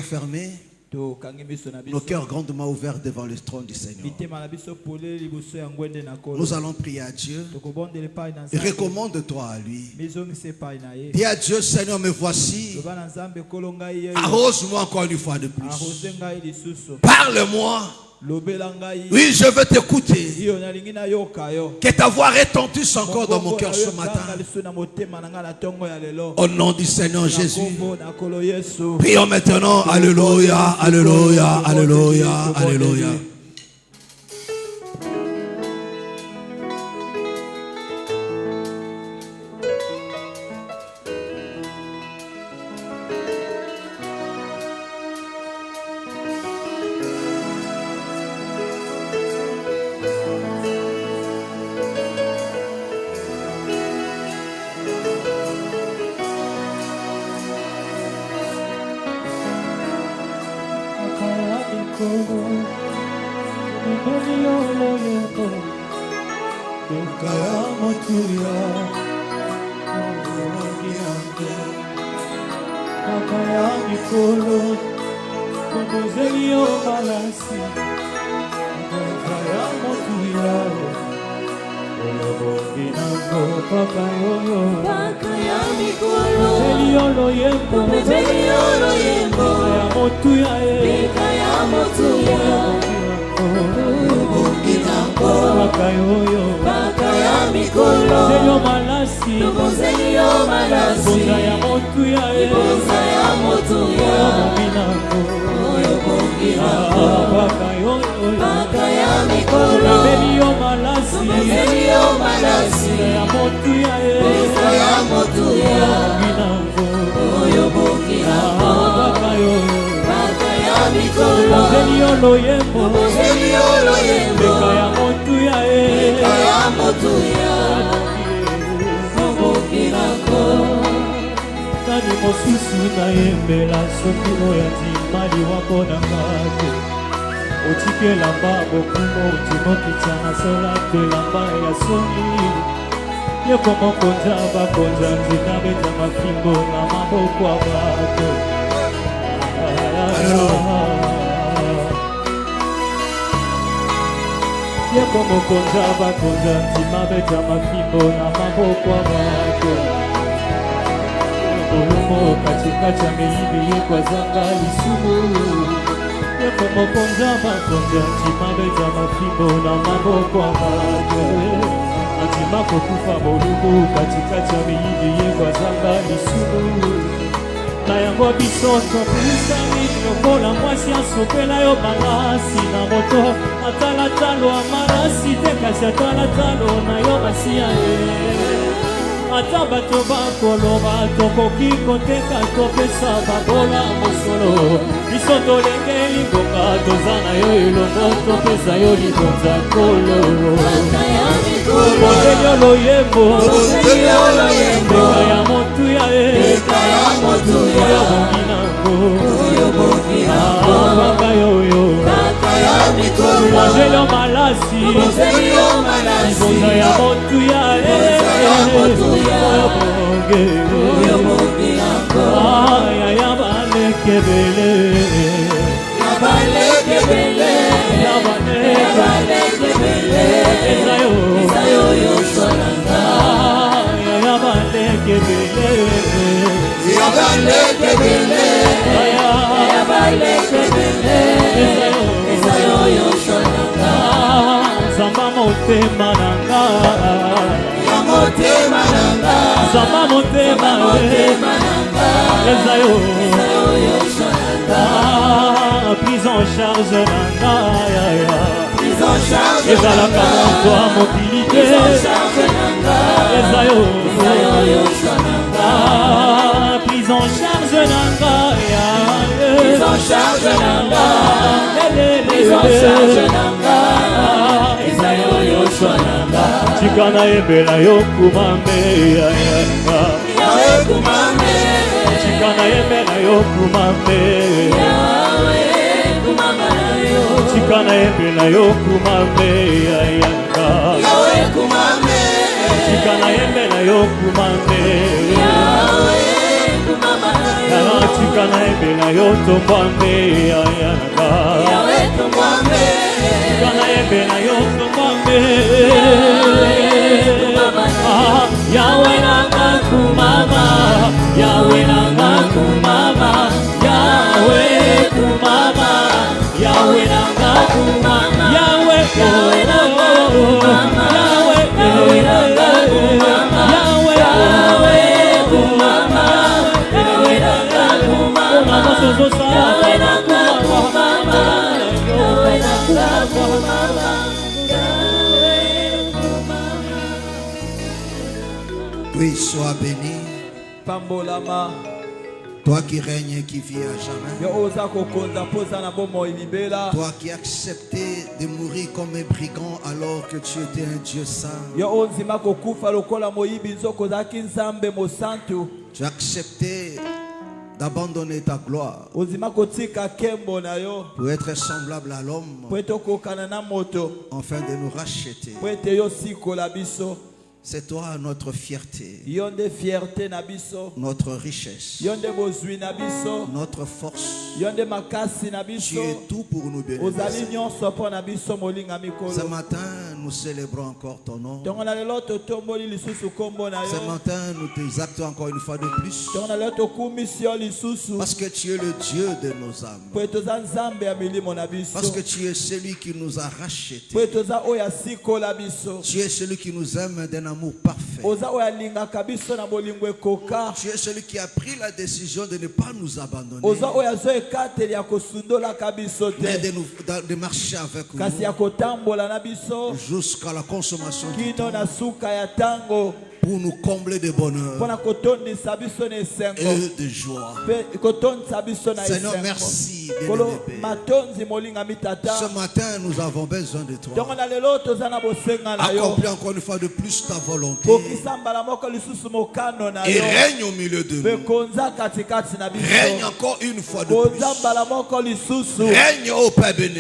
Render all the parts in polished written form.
Fermés, nos cœurs grandement ouverts devant le trône du Seigneur. Nous allons prier à Dieu. Recommande-toi à lui. Dis à Dieu, Seigneur, me voici. Arrose-moi encore une fois de plus. Parle-moi. Oui, je veux t'écouter. Que ta voix retentisse encore dans mon cœur ce matin. Au nom du Seigneur Jésus. Prions maintenant. Alléluia, alléluia, alléluia, alléluia. Prise en charge et dans la toi mobilité prise en charge Chikana ebela yo kumame Chikana ebela yo kumame Chikana ebela yo kumame Chikana ebela yo kumame Chikana ebela yo tombame ayanaga. Yahweh tombame. Chikana ebela yo tombame. Yahweh nanga kumama. Yahweh nanga kumama. Yahweh kumama. Yahweh nanga kumama. Yahweh nanga kumama. Yahweh nanga kumama. Yahweh kumama. Yahweh nanga kumama. Yahweh nanga kumama. Yahweh nanga kumama. Oui, sois béni. Pambolama. Toi qui règnes et qui vis à jamais. Toi qui as accepté de mourir comme un brigand alors que tu étais un Dieu saint. Tu as accepté d'abandonner ta gloire pour être semblable à l'homme afin de nous racheter. C'est toi notre fierté, notre richesse, notre force. Tu es tout pour nous bénir. Ce matin, nous célébrons encore ton nom. Ce matin, nous t'exaltons encore une fois de plus. Parce que tu es le Dieu de nos âmes. Parce que tu es celui qui nous a rachetés. Tu es celui qui nous aime d'un amour parfait. Tu es celui qui a pris la décision de ne pas nous abandonner, mais de marcher avec nous jusqu'à la consommation du temps, pour nous combler de bonheur et de joie. Seigneur, merci. Ce matin, nous avons besoin de toi. Accomplis encore une fois de plus ta volonté et règne au milieu de nous. Règne encore une fois de plus. Règne au Père béni.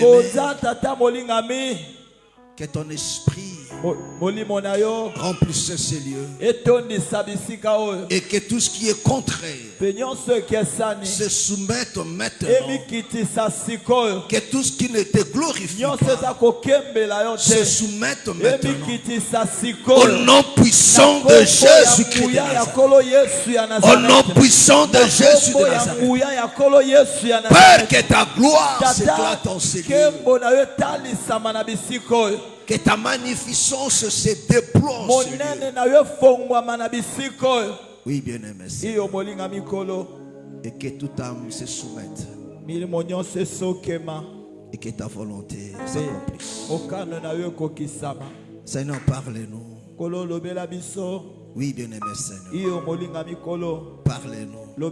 Que ton esprit remplisse ces lieux et que tout ce qui est contraire se soumette maintenant. Que tout ce qui ne te glorifie pas se soumette maintenant. Au nom puissant de Jésus-Christ de Nazareth. Au nom puissant de Jésus de Nazareth. Père, que ta gloire s'éclate en ces lieux. Que ta magnificence se déploie en ces lieux. Oui, bien-aimé. Et que toute âme se soumette. Et que ta volonté s'accomplisse. Seigneur, parle-nous. Oui, bien-aimé Seigneur. Parle-nous. Et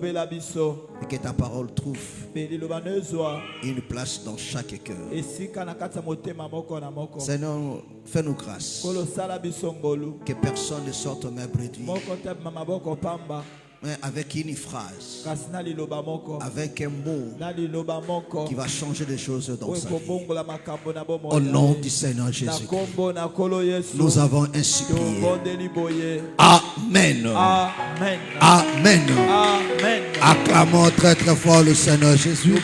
que ta parole trouve une place dans chaque cœur. Seigneur, fais-nous grâce. Que personne ne sorte même réduit. Mais avec une phrase, avec un mot qui va changer des choses dans sa vie. Au nom du Seigneur Jésus, nous avons ainsi prié. Amen. Amen. Amen. Amen. Acclamons très très fort le Seigneur Jésus.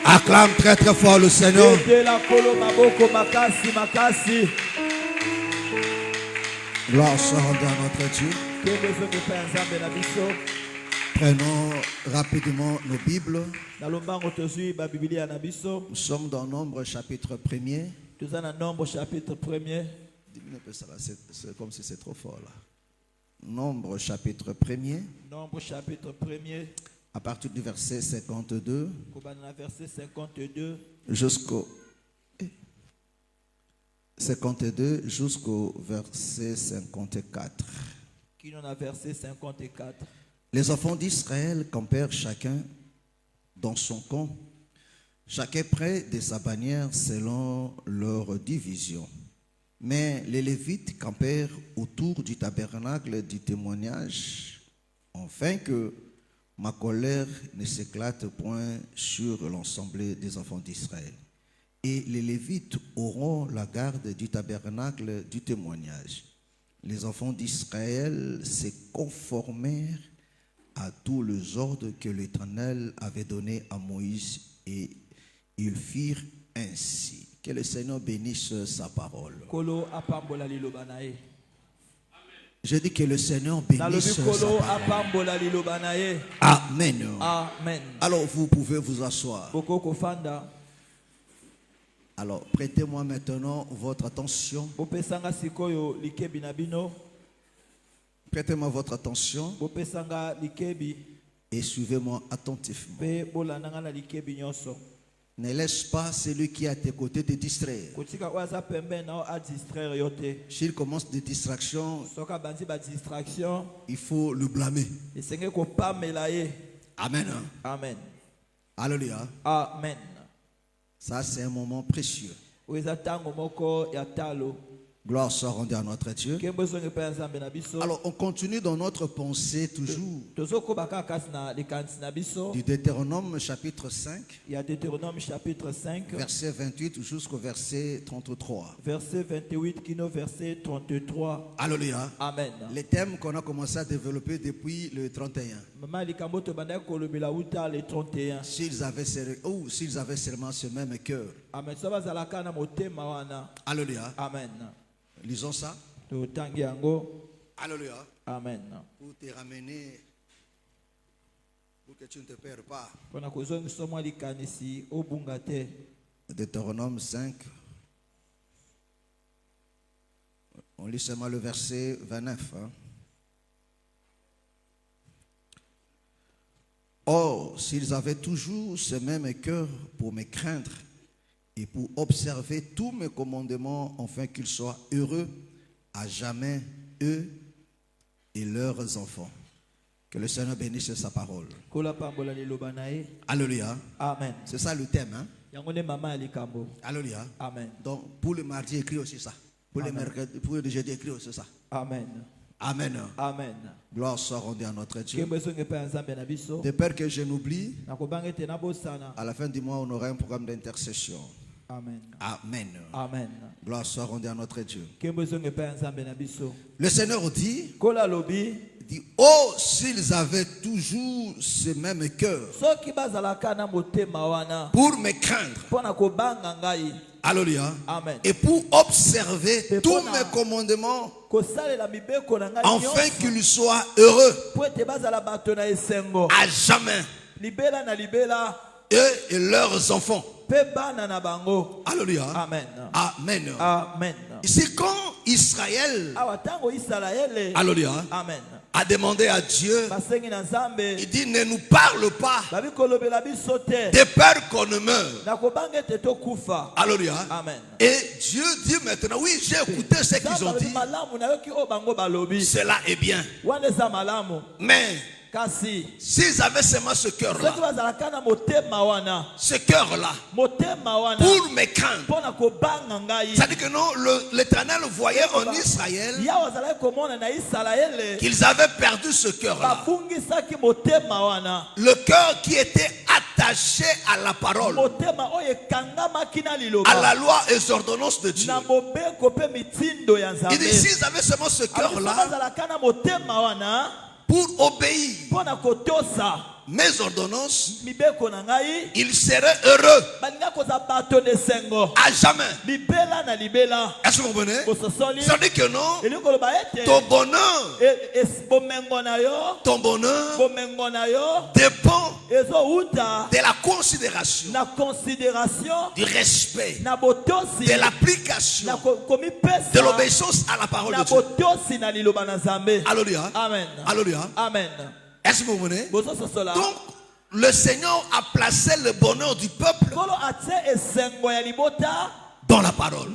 Acclame très très fort le Seigneur. Gloire soit rendue à notre Dieu. Prenons rapidement nos Bibles. Nous sommes dans Nombre chapitre 1er. C'est comme si c'est trop fort là. Nombre chapitre 1er. À partir du verset 52 jusqu'au 52 jusqu'au verset 54. Les enfants d'Israël campèrent chacun dans son camp, chacun près de sa bannière selon leur division. Mais les Lévites campèrent autour du tabernacle du témoignage, afin que ma colère ne s'éclate point sur l'ensemble des enfants d'Israël. Et les Lévites auront la garde du tabernacle du témoignage. les enfants d'Israël se conformèrent à tous les ordres que l'Éternel avait donnés à Moïse et ils firent ainsi. Que le Seigneur bénisse sa parole. Je dis que le Seigneur bénisse sa parole. Amen. Amen. Alors vous pouvez vous asseoir. Alors prêtez-moi maintenant votre attention. Prêtez-moi votre attention et suivez-moi attentivement. Ne laisse pas celui qui est à tes côtés te distraire. S'il commence des distractions, il faut le blâmer. Amen. Amen. Alléluia. Amen. Ça, c'est un moment précieux. Gloire soit rendue à notre Dieu. Alors, on continue dans notre pensée toujours du Deutéronome chapitre 5, verset 28 jusqu'au verset 33. Verset 28 qui verset 33. Alléluia. Amen. Les thèmes qu'on a commencé à développer depuis le 31. S'ils avaient seulement ce même cœur. Alléluia. Amen. Lisons ça. Alléluia. Amen. Pour te ramener, pour que tu ne te perds pas. Deutéronome 5. On lit seulement le verset 29. Or, s'ils avaient toujours ce même cœur pour me craindre et pour observer tous mes commandements, afin qu'ils soient heureux à jamais, eux et leurs enfants. Que le Seigneur bénisse sa parole. Alléluia. Amen. C'est ça le thème. Alléluia. Amen. Donc, pour le mardi, écrit aussi ça. Pour le jeudi, écrit aussi ça. Amen. Amen. Amen. Gloire soit rendue à notre Dieu. De peur que je n'oublie, à la fin du mois, on aura un programme d'intercession. Amen. Amen. Amen. Gloire soit rendue à notre Dieu. Le Seigneur dit, oh, s'ils avaient toujours ce même cœur pour me craindre. Alléluia. Amen. Et pour observer tous mes commandements, afin qu'ils soient heureux à jamais, eux et leurs enfants. Alléluia. Amen. Amen. Amen. Ici, quand Israël, alléluia, Amen, a demandé à Dieu, il dit, ne nous parle pas de peur qu'on ne meure. Alléluia. Amen. Et Dieu dit maintenant, oui, j'ai écouté ce qu'ils ont dit. Cela est bien. Mais s'ils avaient seulement ce cœur-là, pour me craindre, c'est-à-dire que non, l'Éternel voyait en Israël qu'ils avaient perdu ce cœur-là. Le cœur qui était attaché à la parole, à la loi et aux ordonnances de Dieu. Il dit, s'ils avaient seulement ce cœur-là, pour obéir mes ordonnances, ils seraient heureux à jamais. Est-ce que vous comprenez? Ça dit que non, ton bonheur dépend de la considération, du respect, de l'application, de l'obéissance à la parole de Dieu. Alléluia. Amen. Alléluia. Amen. Est-ce que vous comprenez? Donc, le Seigneur a placé le bonheur du peuple dans la parole.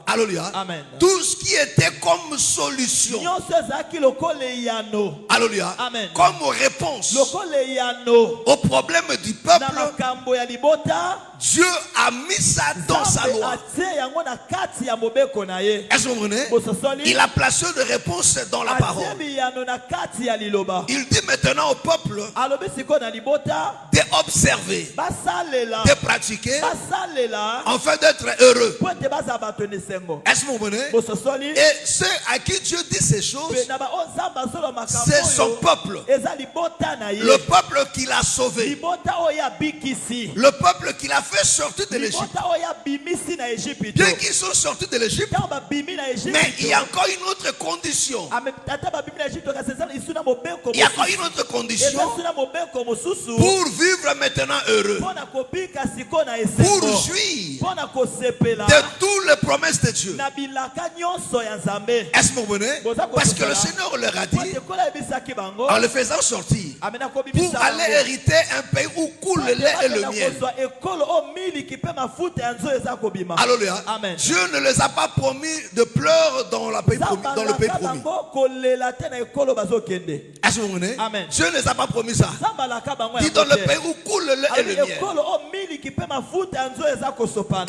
Alléluia. Amen. Tout ce qui était comme solution, alléluia, Amen, comme réponse au problème du peuple, Dieu a mis ça dans sa loi. Est-ce que vous comprenez? Il a placé de réponse dans la parole. Il dit maintenant au peuple d'observer, de pratiquer, afin d'être heureux. Est-ce que vous comprenez? Et ceux à qui Dieu dit ces choses, c'est son peuple. Le peuple qu'il a sauvé. Le peuple qu'il a fait sortir de l'Égypte. Bien qu'ils sont sortis de l'Égypte, mais il y a encore une autre condition. Il y a encore une autre condition pour vivre maintenant heureux. Pour jouir de toutes les promesses de Dieu. Est-ce que vous comprenez? Parce que le Seigneur leur a dit, en le faisant sortir, pour aller hériter un pays où coule le lait et le miel. Alléluia. Dieu ne les a pas promis de pleurs dans le pays promis. Est-ce que vous comprenez? Dieu ne les a pas promis ça. Dit dans le pays où coule le lait et le miel.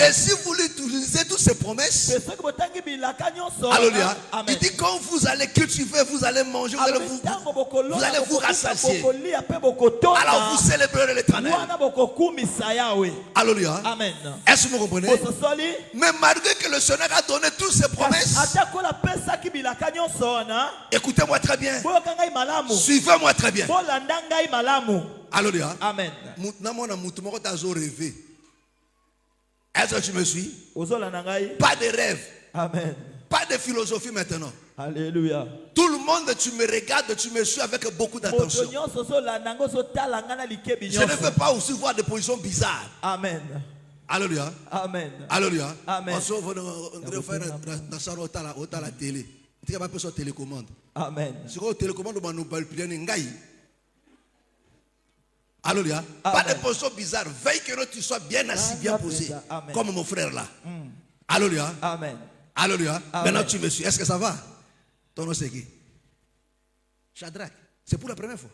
Et si vous utilisez toutes ces promesses, alléluia, il dit quand vous allez cultiver, vous allez manger, vous allez vous rassasier. Alors vous célébrerez l'Éternel. Alléluia. Est-ce que vous comprenez? Mais malgré que le Seigneur a donné toutes ces promesses, écoutez-moi très bien. Suivez-moi très bien. Alléluia. Amen. Est-ce que tu me suis? Pas de rêve. Amen. Pas de philosophie maintenant. Alléluia. Tout le monde, tu me regardes, tu me suis avec beaucoup d'attention. Je ne veux pas aussi voir des positions bizarres. Amen. Alléluia. Amen. Alléluia. Amen. La télé. Tu n'as pas télécommande. Amen. Si tu télécommande, alléluia. Pas de position bizarre. Veille que tu sois bien assis, bien posé. Amen. Comme mon frère là. Alléluia. Amen. Alléluia. Maintenant tu me suis. Est-ce que ça va? Ton nom c'est qui? Shadrach. C'est pour la première fois.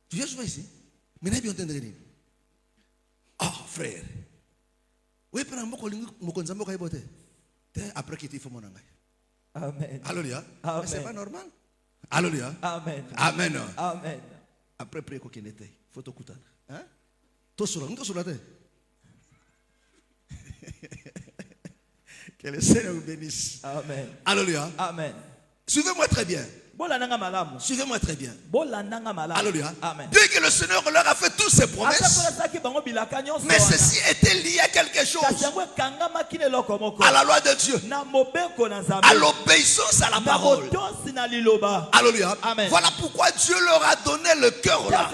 Tu viens souvent ici. Mais n'est bien entendu. Oh frère. Oui, pendant après qu'il faut mon anglais. Amen. Alléluia. Amen. Mais c'est pas normal. Alléluia. Amen. Amen. Amen. Après prier qu'il était. Faut te couper. Hein? Toi sur la tête. Que le Seigneur vous bénisse. Amen. Alléluia. Amen. Suivez-moi très bien. Suivez-moi très bien. Alléluia. Amen. Bien que le Seigneur leur a fait toutes ses promesses, mais ceci était lié à quelque chose. À la loi de Dieu. À l'obéissance à la parole. Alléluia. Amen. Voilà pourquoi Dieu leur a donné le cœur là.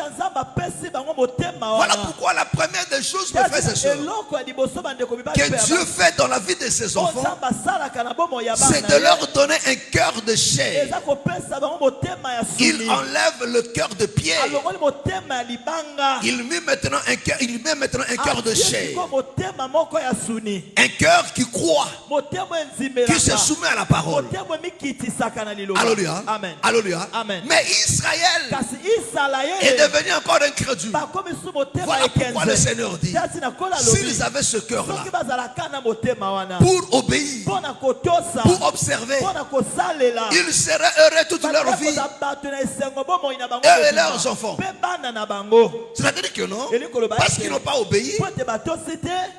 Voilà pourquoi la première des choses, mes frères et sœurs, que Dieu fait dans la vie de ses enfants, c'est de leur donner un cœur de chair. Il enlève le cœur de pierre. Il met maintenant un cœur de chair. Un cœur qui croit, qui se soumet à la parole. Alléluia. Amen. Alléluia. Amen. Mais Israël est devenu encore incrédule. Voilà pourquoi le Seigneur dit, s'ils avaient ce cœur-là, pour obéir, pour observer, ils seraient heureux toute leur vie. Eux et leurs enfants. C'est-à-dire que non, parce qu'ils n'ont pas obéi,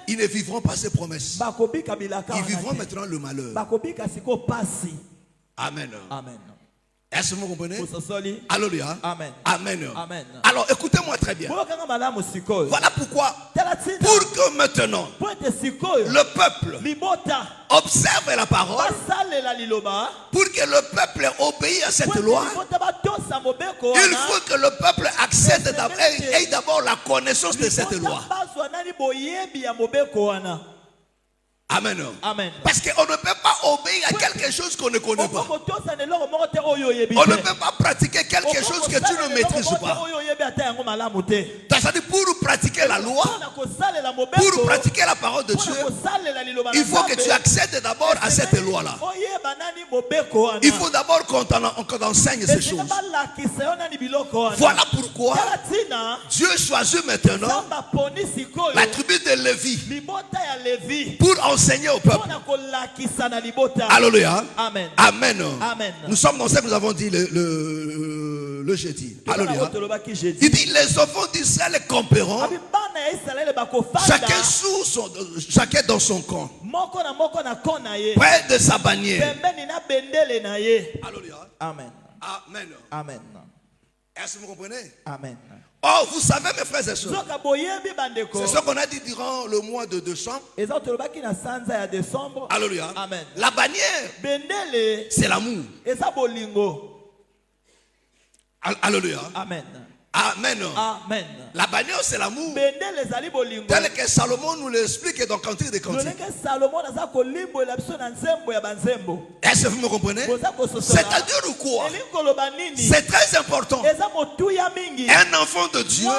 ils ne vivront pas ces promesses. Ils vivront maintenant le malheur. Amen. Amen. Est-ce que vous comprenez? Alléluia. Amen. Amen. Amen. Alors écoutez-moi très bien. Voilà pourquoi, pour que maintenant le peuple observe la parole, pour que le peuple obéisse à cette loi, il faut que le peuple accède ait d'abord la connaissance de cette loi. Amen. Amen. Parce qu'on ne peut pas obéir à quelque chose qu'on ne connaît pas. On ne peut pas pratiquer quelque chose que tu ne maîtrises pas. C'est-à-dire pour pratiquer la loi, pour pratiquer la parole de Dieu, il faut que tu accèdes d'abord à cette loi-là. Il faut d'abord qu'on t'enseigne ces choses. Voilà pourquoi Dieu choisit maintenant la tribu de Lévi pour enseigner au peuple. Alléluia. Amen. Amen. Amen. Nous sommes dans ce que nous avons dit le jeudi. Alléluia. Il dit les enfants d'Israël Israël camperont, chacun dans son camp, près de sa bannière. Alléluia. Amen. Amen. Amen. Est-ce que vous comprenez? Amen. Oh, vous savez, mes frères et sœurs, c'est ce qu'on a dit durant le mois de décembre. Alléluia. Amen. La bannière, c'est l'amour. Alléluia. Amen. Amen. Amen. La bannière, c'est l'amour. Tel que Salomon nous l'explique dans Cantique des Cantiques. Est-ce que vous me comprenez? C'est-à-dire quoi? C'est très important. Un enfant de Dieu,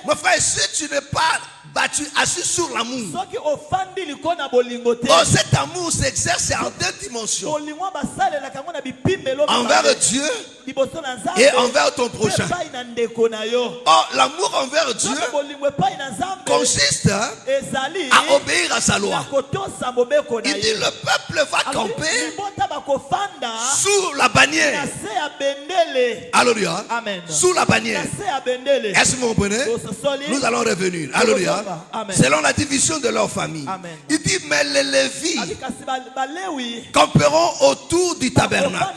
mon frère, si tu n'es pas battu, assis sur l'amour, cet amour s'exerce en deux dimensions. Envers Dieu et envers ton prochain. Or, l'amour envers Dieu consiste à obéir à sa loi. Il dit le peuple va camper sous la bannière. Alléluia. Sous la bannière. Est-ce que vous comprenez? Nous allons revenir. Alléluia. Selon la division de leur famille. Il dit mais les Lévites camperont autour du tabernacle.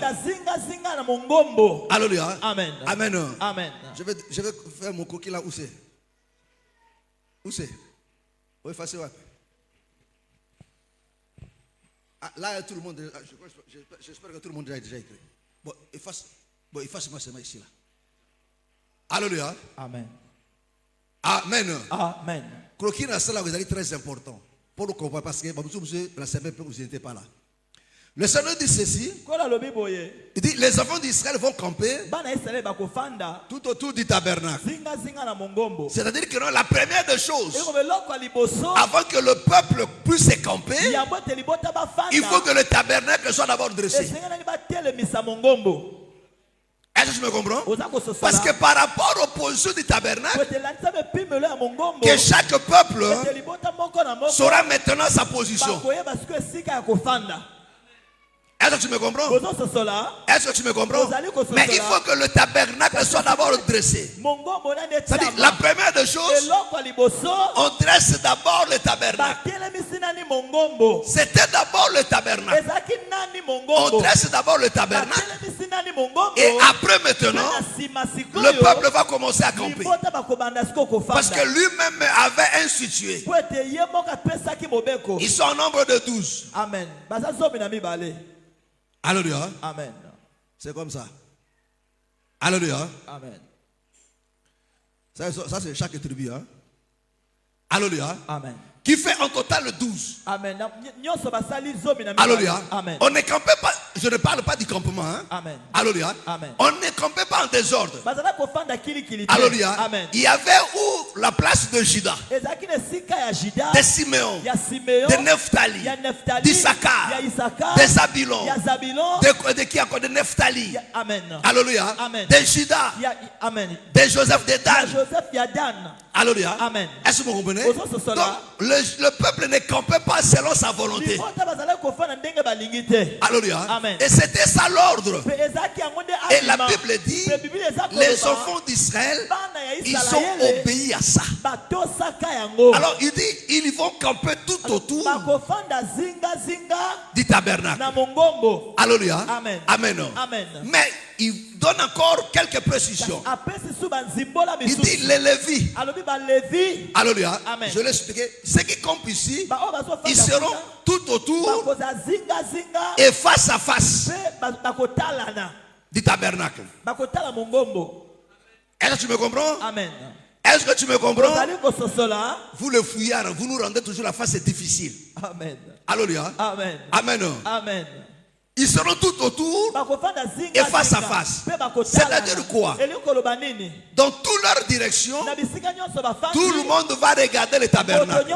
Alléluia. Amen. Amen. Amen. Je vais faire mon coquille là. Où c'est? Où c'est? Oui, facile. Ah, là, tout le monde. J'espère que tout le monde a déjà écrit. Bon, efface-moi seulement ici là. Alléluia. Amen. Amen. Amen. Croquis dans cela, vous allez très important. Pour le comprendre, parce que la semaine, vous n'étiez pas là. Le Seigneur dit ceci. Il dit les enfants d'Israël vont camper tout autour du tabernacle. C'est-à-dire que la première des choses, avant que le peuple puisse camper, il faut que le tabernacle soit d'abord dressé. Est-ce que je me comprends? Parce que par rapport aux positions du tabernacle, que chaque peuple saura maintenant sa position. Est-ce que tu me comprends? Est-ce que tu me comprends? Mais il faut que le tabernacle soit d'abord dressé. C'est-à-dire, la première des choses, on dresse d'abord le tabernacle. C'était d'abord le tabernacle. On dresse d'abord le tabernacle. Et après maintenant, le peuple va commencer à camper. Parce que lui-même avait institué. Ils sont en nombre de 12. Amen. Alléluia. Amen. C'est comme ça. Alléluia. Amen. Ça c'est chaque tribu. Hein? Alléluia. Amen. Qui fait en total 12. Amen. Alléluia. Amen. On ne campait pas, je ne parle pas du campement. Hein? Amen. Alléluia. Amen. On ne campait pas en désordre. Alléluia. Amen. Il y avait où la place de Juda, de Siméon, de Nephtali, d'Issachar, de Zabulon, de qui encore? De Nephtali. Amen. Alléluia. Amen. De Juda. Amen. De Joseph de Dan. Alléluia. Amen. Est-ce que vous comprenez? Donc, le peuple ne campait pas selon sa volonté. Alléluia. Amen. Et c'était ça l'ordre. Et la Bible dit, les enfants d'Israël, ils ont obéi à ça. Alors il dit, ils vont camper tout autour du tabernacle. Alléluia. Amen. Amen. Amen. Mais il donne encore quelques précisions. Il dit les Lévites. Alléluia. Amen. Je l'ai expliqué. Ceux qui campent ici, ils seront tout autour et face à face du tabernacle. Est-ce que tu me comprends? Amen. Est-ce que tu me comprends? Vous le fouillard, vous nous rendez toujours la face difficile. Amen. Alléluia. Amen. Amen. Amen. Ils seront tout autour et face à face. C'est-à-dire quoi? Dans toute leur direction, tout le monde va regarder le tabernacle.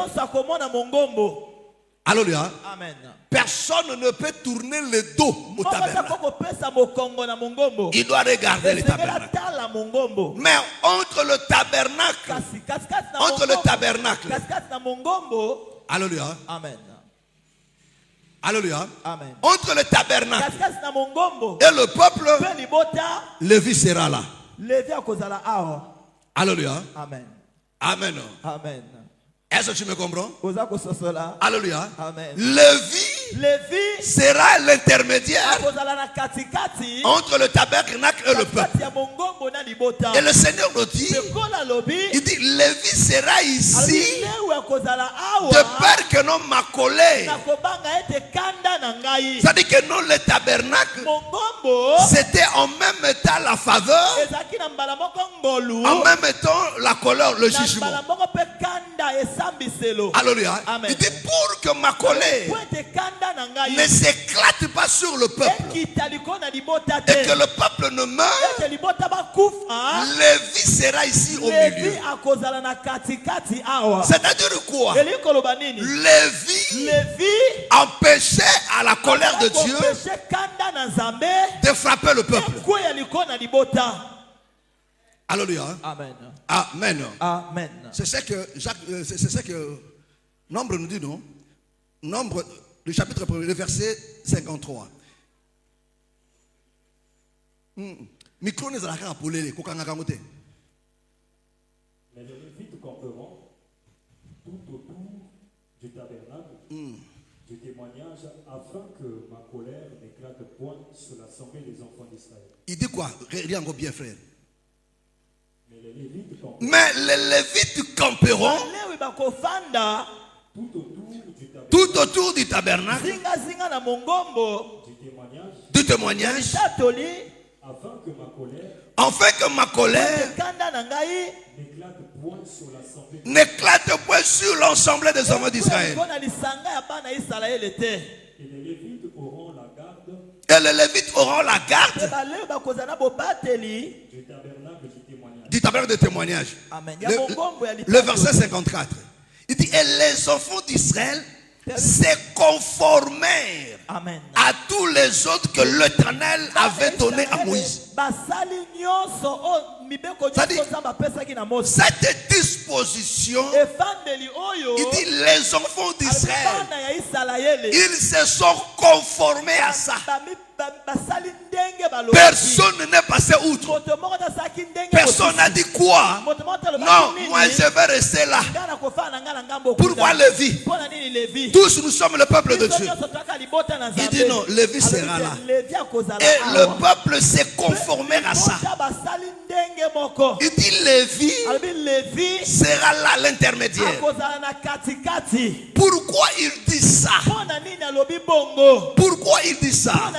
Alléluia. Amen. Personne ne peut tourner le dos au tabernacle. Il doit regarder le tabernacle. Mais entre le tabernacle, alléluia. Amen. Alléluia. Amen. Entre le tabernacle et le peuple, Lévi sera là. Alléluia. Amen. Amen. Amen. Est-ce que tu me comprends? Alléluia. Amen. Lévi sera l'intermédiaire entre le tabernacle et le peuple. Et le Seigneur nous dit, il dit, Lévi sera ici de peur que non ma colère. C'est-à-dire que non, le tabernacle, c'était en même temps la faveur, en même temps la colère, le jugement. Alléluia. Il dit pour que ma colère ne s'éclate pas sur le peuple et que le peuple ne meure, Lévi sera ici au milieu. C'est-à-dire quoi? Lévi empêchait à la colère de Dieu de frapper le peuple. Alléluia. Amen. Amen. Amen. C'est ce que Nombre nous dit, non? Nombre, le chapitre 1, le verset 53. Micro n'est pas là pour les kokanga kamote. Mais les Lévites camperont tout autour du tabernacle du témoignage afin que ma colère n'éclate point sur l'assemblée des enfants d'Israël. Il dit quoi? Regarde encore bien, frère. Mais les Lévites camperont tout autour du tabernacle du témoignage afin que ma colère n'éclate point sur l'ensemble des enfants d'Israël. Et les Lévites auront la garde du tabernacle de témoignage. Le verset 54. Il dit, et les enfants d'Israël se conformèrent à tous les autres que l'Éternel avait donnés à Moïse. Cette disposition, il dit, les enfants d'Israël, ils se sont conformés à ça. Personne n'est passé outre. Personne n'a dit quoi? Non, moi je vais rester là. Pourquoi Lévi? Tous nous sommes le peuple de Dieu. Il dit non, Lévi sera là. Et le peuple s'est conformé à ça. Il dit Lévi sera là l'intermédiaire. Pourquoi il dit ça? Pourquoi il dit ça?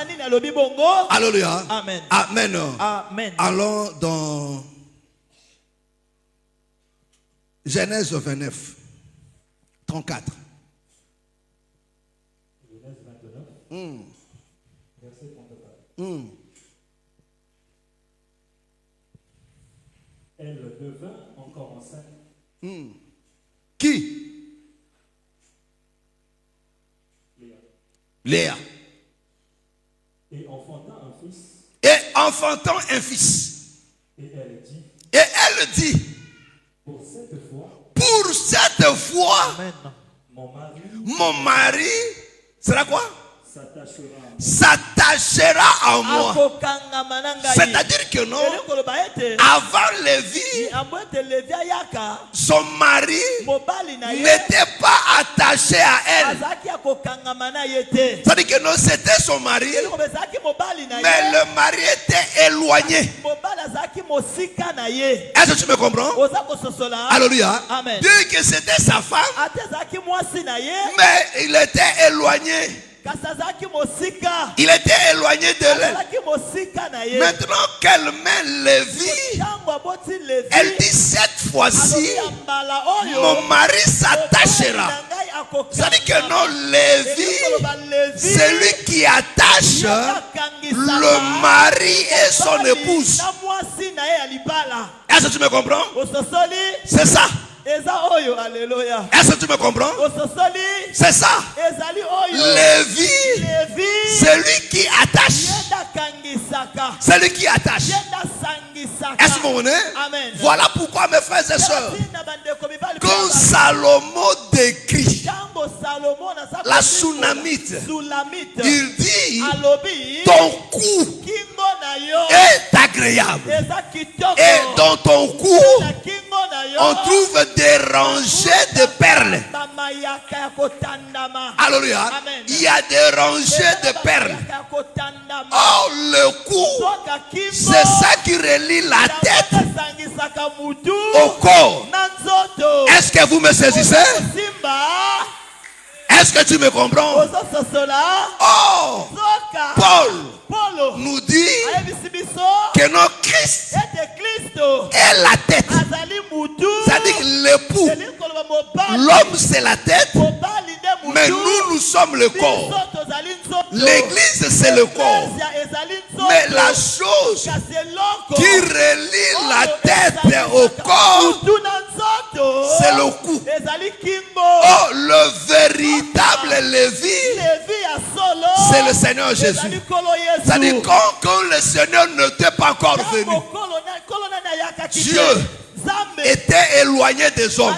Alléluia. Amen. Amen. Amen. Allons dans Genèse 29, 34. Genèse 29, verset 34. Elle devint encore enceinte. Qui? Léa. Léa. Et enfantant un fils. Et enfantant un fils. Et elle dit. Pour cette fois. Amen. Mon mari. Sera quoi? S'attachera à moi. C'est-à-dire que non, avant Lévi, son mari n'était pas attaché à elle. C'est-à-dire que non, c'était son mari, mais le mari était éloigné. Est-ce que tu me comprends? Alléluia. Dieu que c'était sa femme, mais il était éloigné. Il était éloigné de elle. Maintenant qu'elle met Lévi, elle dit cette fois-ci, mon mari s'attachera. C'est-à-dire que non, Lévi, c'est lui qui attache le mari et son épouse. Est-ce que tu me comprends? C'est ça. Est-ce que tu me comprends? C'est ça. Lévi, c'est lui qui attache. C'est lui qui attache. Est-ce que vous comprenez? Voilà pourquoi, mes frères et sœurs, quand Salomon décrit la Sunamite, il dit ton cou est agréable et dans ton cou on trouve des rangées de perles. Alléluia. Il y a des rangées de perles. Oh, le cou, c'est ça qui relie la tête au corps. Est-ce que vous me saisissez? Est-ce que tu me comprends? Oh, Paul nous dit que notre Christ est la tête. C'est-à-dire que l'époux, l'homme c'est la tête, mais nous sommes le corps. L'église c'est le corps. Mais la chose qui relie la tête au corps, c'est le cou. Oh, le véritable Lévi, c'est le Seigneur Jésus. C'est-à-dire quand le Seigneur n'était pas encore venu, Dieu était éloigné des hommes.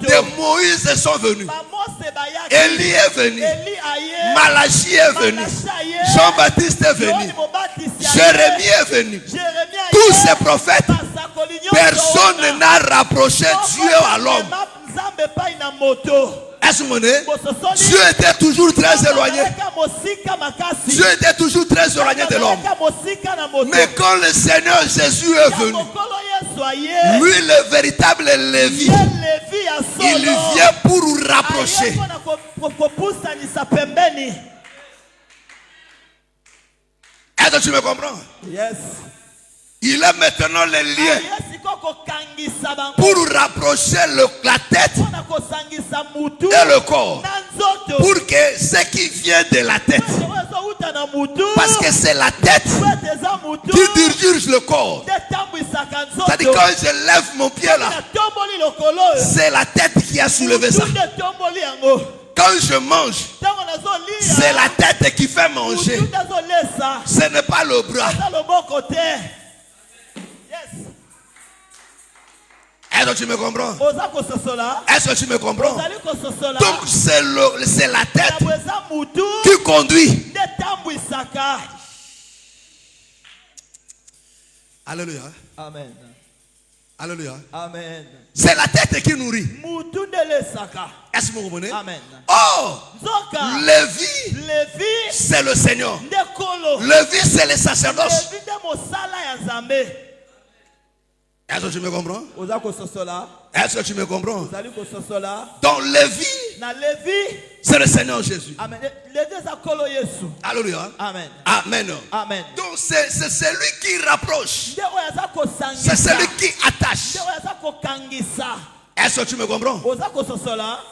Des Moïse sont venus. Élie est venu. Malachie est venu. Jean-Baptiste est venu. Jérémie est venu. Tous ces prophètes, personne n'a rapproché Dieu à l'homme. Est-ce que Dieu était toujours très éloigné. Dieu était toujours très éloigné de l'homme. Mais quand le Seigneur Jésus est venu, lui le véritable Lévi, il vient pour nous rapprocher. Est-ce que tu me comprends? Yes. Il est maintenant le lien pour rapprocher la tête et le corps. Pour que ce qui vient de la tête, parce que c'est la tête qui dirige le corps. C'est-à-dire quand je lève mon pied là, c'est la tête qui a soulevé ça. Quand je mange, c'est la tête qui fait manger. Ce n'est pas le bras. Est-ce que tu me comprends? Est-ce que tu me comprends? Donc c'est la tête qui conduit. Alléluia. Amen. Alléluia. Amen. C'est la tête qui nourrit. Est-ce que vous comprenez? Amen. Oh, Lévi, c'est le Seigneur. Lévi, c'est le sacerdoce. Est-ce que tu me comprends? Est-ce que tu me comprends? Donc Lévi, c'est le Seigneur Jésus. Amen. Alléluia. Amen. Amen. Amen. Donc c'est celui qui rapproche. C'est celui qui attache. Est-ce que tu me comprends?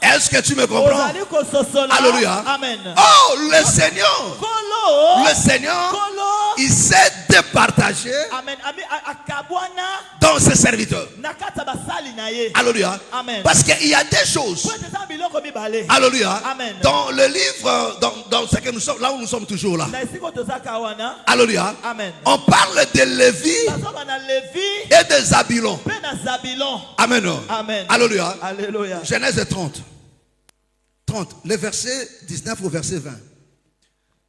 Est-ce que tu me comprends? Alléluia. Amen. Oh, le Seigneur, il sait départager dans ses serviteurs. Alléluia. Amen. Parce qu'il y a des choses. Alléluia. Amen. Dans le livre, dans ce que nous sommes, là où nous sommes toujours là. Alléluia. Amen. On parle de Lévi et de Zabulon. Amen. Amen. Alléluia. Alléluia. Genèse 30. 30. Le verset 19 au verset 20.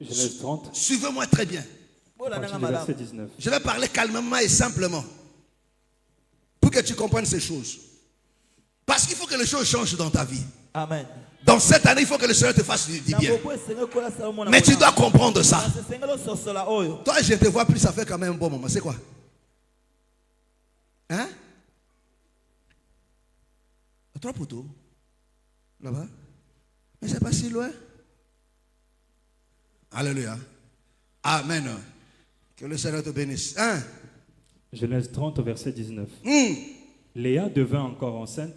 Genèse 30. Suivez-moi très bien. Verset 19. Je vais parler calmement et simplement. Pour que tu comprennes ces choses. Parce qu'il faut que les choses changent dans ta vie. Amen. Dans cette année, il faut que le Seigneur te fasse du bien. Mais tu dois comprendre ça. Toi, je te vois plus, ça fait quand même un bon moment. C'est quoi? Hein? 3 poteaux. Là-bas. Mais c'est pas si loin. Alléluia. Amen. Que le Seigneur te bénisse. Hein? Genèse 30 verset 19. Léa devint encore enceinte.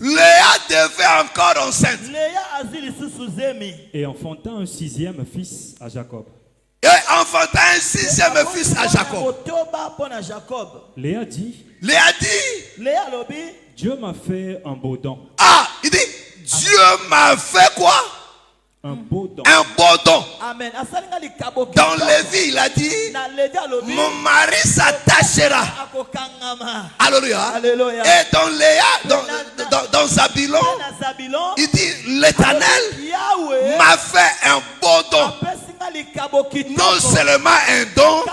Et enfanta un 6e fils à Jacob. Léa dit. Dieu m'a fait un beau don. Ah, il dit, Dieu m'a fait quoi? Un beau don. Un beau don. Amen. Dans Lévi, il a dit, mon mari s'attachera. Alléluia. Alléluia. Et dans Léa, dans Zabulon, il dit, l'Éternel m'a fait un beau don. Non seulement un don,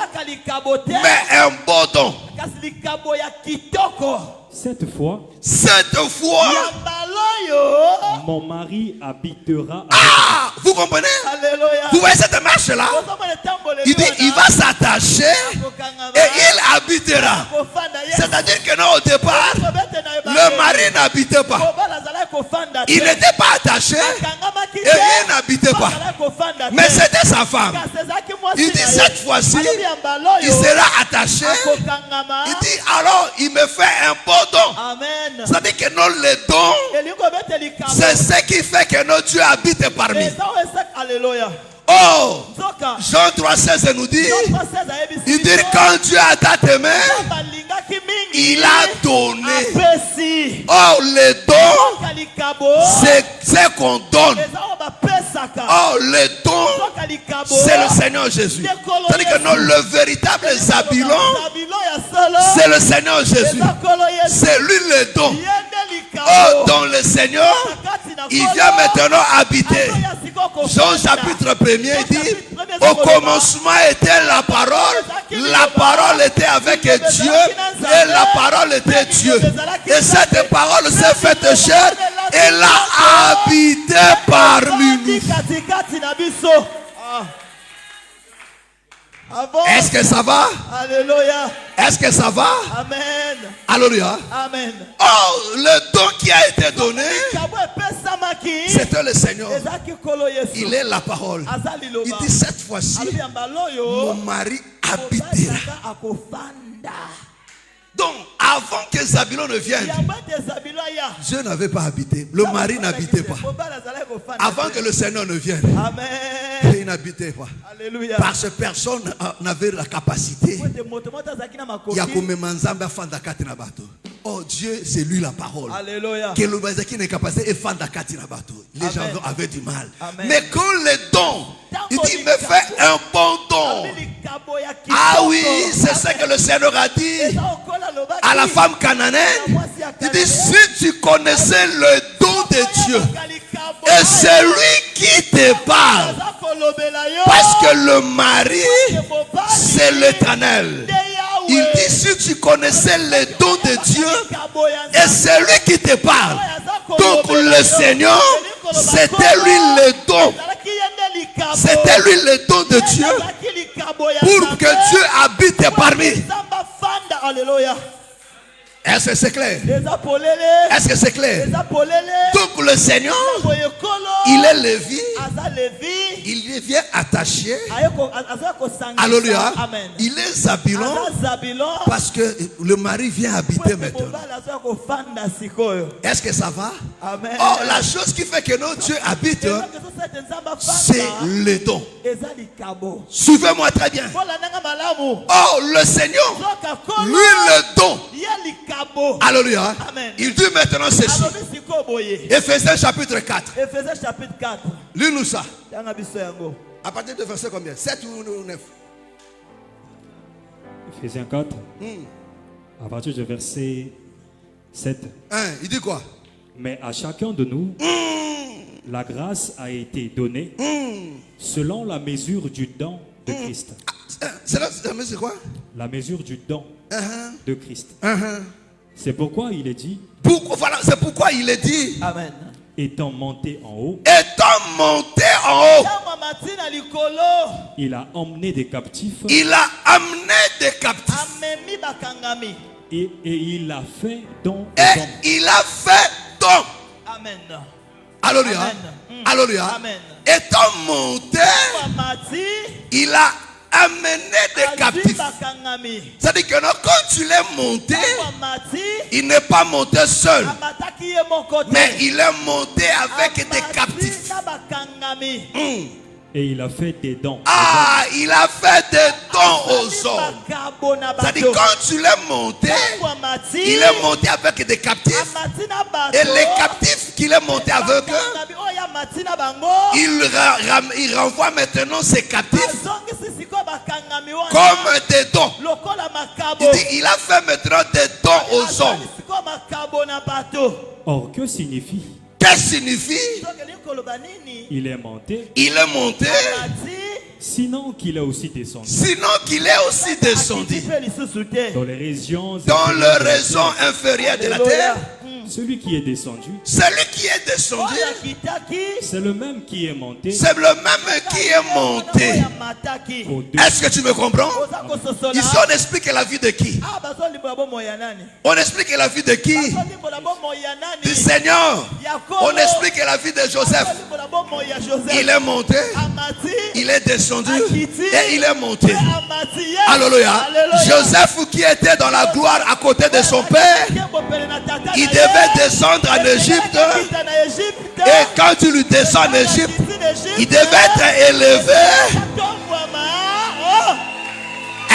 mais un beau don. Cette fois, mon mari habitera avec vous comprenez? Vous voyez cette marche-là? Il dit, il va s'attacher et il habitera. C'est-à-dire que non, au départ, le mari n'habitait pas. Il n'était pas attaché et il n'habitait pas. Mais c'était sa femme. Il dit, cette fois-ci, il sera attaché. Il dit, alors, il me fait un beau don. C'est-à-dire que non, les dons, c'est ce qui fait que notre Dieu habite parmi. Oh, Jean 3,16 nous dit, il dit, quand Dieu a dans tes mains, il a donné. Oh, les dons, c'est ce qu'on donne. Oh, les dons, c'est le Seigneur Jésus. C'est-à-dire que non, le véritable Zabulon, c'est le Seigneur Jésus. C'est lui le don. Oh, dans le Seigneur, il vient maintenant habiter. Jean chapitre 1er dit, au commencement était la parole était avec Dieu et la parole était Dieu. Et cette parole s'est faite chair et elle a habité parmi nous. Est-ce que ça va? Alléluia. Est-ce que ça va? Amen. Alléluia. Amen. Oh, le don qui a été donné, c'était le Seigneur. Il est la parole. Il dit, cette fois-ci, mon mari habitera. Donc, avant que Zabulon ne vienne, Dieu n'avait pas habité. Le mari n'habitait pas. Avant que le Seigneur ne vienne, il n'habitait pas. Alléluia. Parce que personne n'avait la capacité. Oh, Dieu, c'est lui la parole. Alléluia. Les gens avaient du mal. Amen. Mais quand les dons, il dit, il me fait un bon don. Ah oui, c'est ce que le Seigneur a dit à la femme cananéenne. Il dit, si tu connaissais le don de Dieu, et c'est lui qui te parle, parce que le mari, c'est l'Éternel. Il dit, si tu connaissais le don de Dieu, et c'est lui qui te parle. Donc le Seigneur, c'était lui le don. C'était lui le don de Dieu pour que Dieu habite parmi. Alléluia. Est-ce que c'est clair? Est-ce que c'est clair? Donc le Seigneur, il est Lévi, il vient attaché. Alléluia. Il est Zabulon parce que le mari vient habiter maintenant. Est-ce que ça va? Amen. Oh, la chose qui fait que notre Dieu habite, c'est le don. Suivez-moi très bien. Oh, le Seigneur, lui le don. Alléluia. Il dit maintenant ceci. Éphésiens chapitre 4. Lis-nous ça. À partir de verset combien? 7 ou 9? Éphésiens 4. À partir du verset 7. Il dit quoi? Mais à chacun de nous, la grâce a été donnée selon la mesure du don de Christ. C'est quoi? La mesure du don de Christ. C'est pourquoi il est dit. Voilà, c'est pourquoi il est dit. Amen. Étant monté en haut. Étant monté en haut. Il a emmené des captifs. Il a amené des captifs. Et il a fait don. Et il a fait don. Amen. Alléluia. Alléluia. Amen. Étant monté, il a amené des captifs. C'est-à-dire que quand tu l'es monté, il n'est pas monté seul, mais il est monté avec des captifs. Et il a fait des dons. Il a fait des dons aux hommes. C'est-à-dire quand tu l'es monté, il est monté avec des captifs. Et les captifs qu'il est monté avec eux, il renvoie maintenant ces captifs comme des dons. Il dit, il a fait maintenant des dons aux hommes. Or, que signifie? Qu'est-ce que signifie? Il est monté. Il est monté. Sinon qu'il est aussi descendu. Sinon qu'il est aussi descendu Dans les régions inférieures de la terre. Celui qui est descendu. Celui qui est descendu. C'est le même qui est monté. C'est le même qui est monté. Est-ce que tu me comprends? Ici on explique la vie de qui? On explique la vie de qui? Du Seigneur. On explique la vie de Joseph. Il est monté, il est descendu et il est monté. Alléluia. Joseph qui était dans la gloire à côté de son père, il devait descendre en Égypte. Et quand tu lui descends en Égypte, il devait être élevé.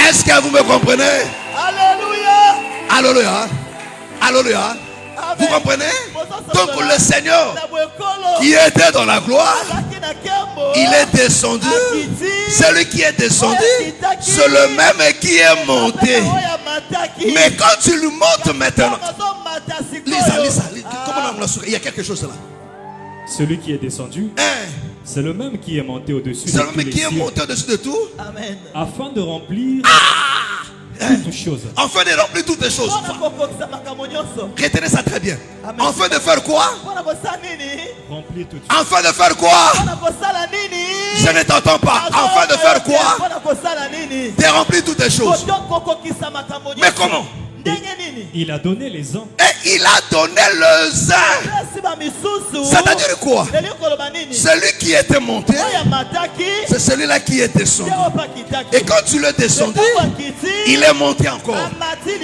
Est-ce que vous me comprenez? Alléluia. Alléluia. Alléluia. Vous comprenez? Donc le Seigneur qui était dans la gloire, il est descendu. Celui qui est descendu, c'est le même qui est monté. Mais quand tu lui montes maintenant, Lisa, comment on l'a souris? Il y a quelque chose là. Celui qui est descendu, c'est le même qui est monté au-dessus de tout. C'est le même qui est monté au-dessus de tout. Amen. Afin de remplir toutes choses. Enfin de remplir toutes les choses. Retenez ça très bien. Enfin de faire quoi? Remplir toutes choses. Enfin de faire quoi? Je ne t'entends pas. Enfin de faire quoi? De remplir toutes les choses. Mais comment? Il a donné les uns. Et il a donné les uns. C'est-à-dire quoi? Celui qui était monté, c'est celui-là qui est descendu. Et quand tu le descendu, il est monté encore.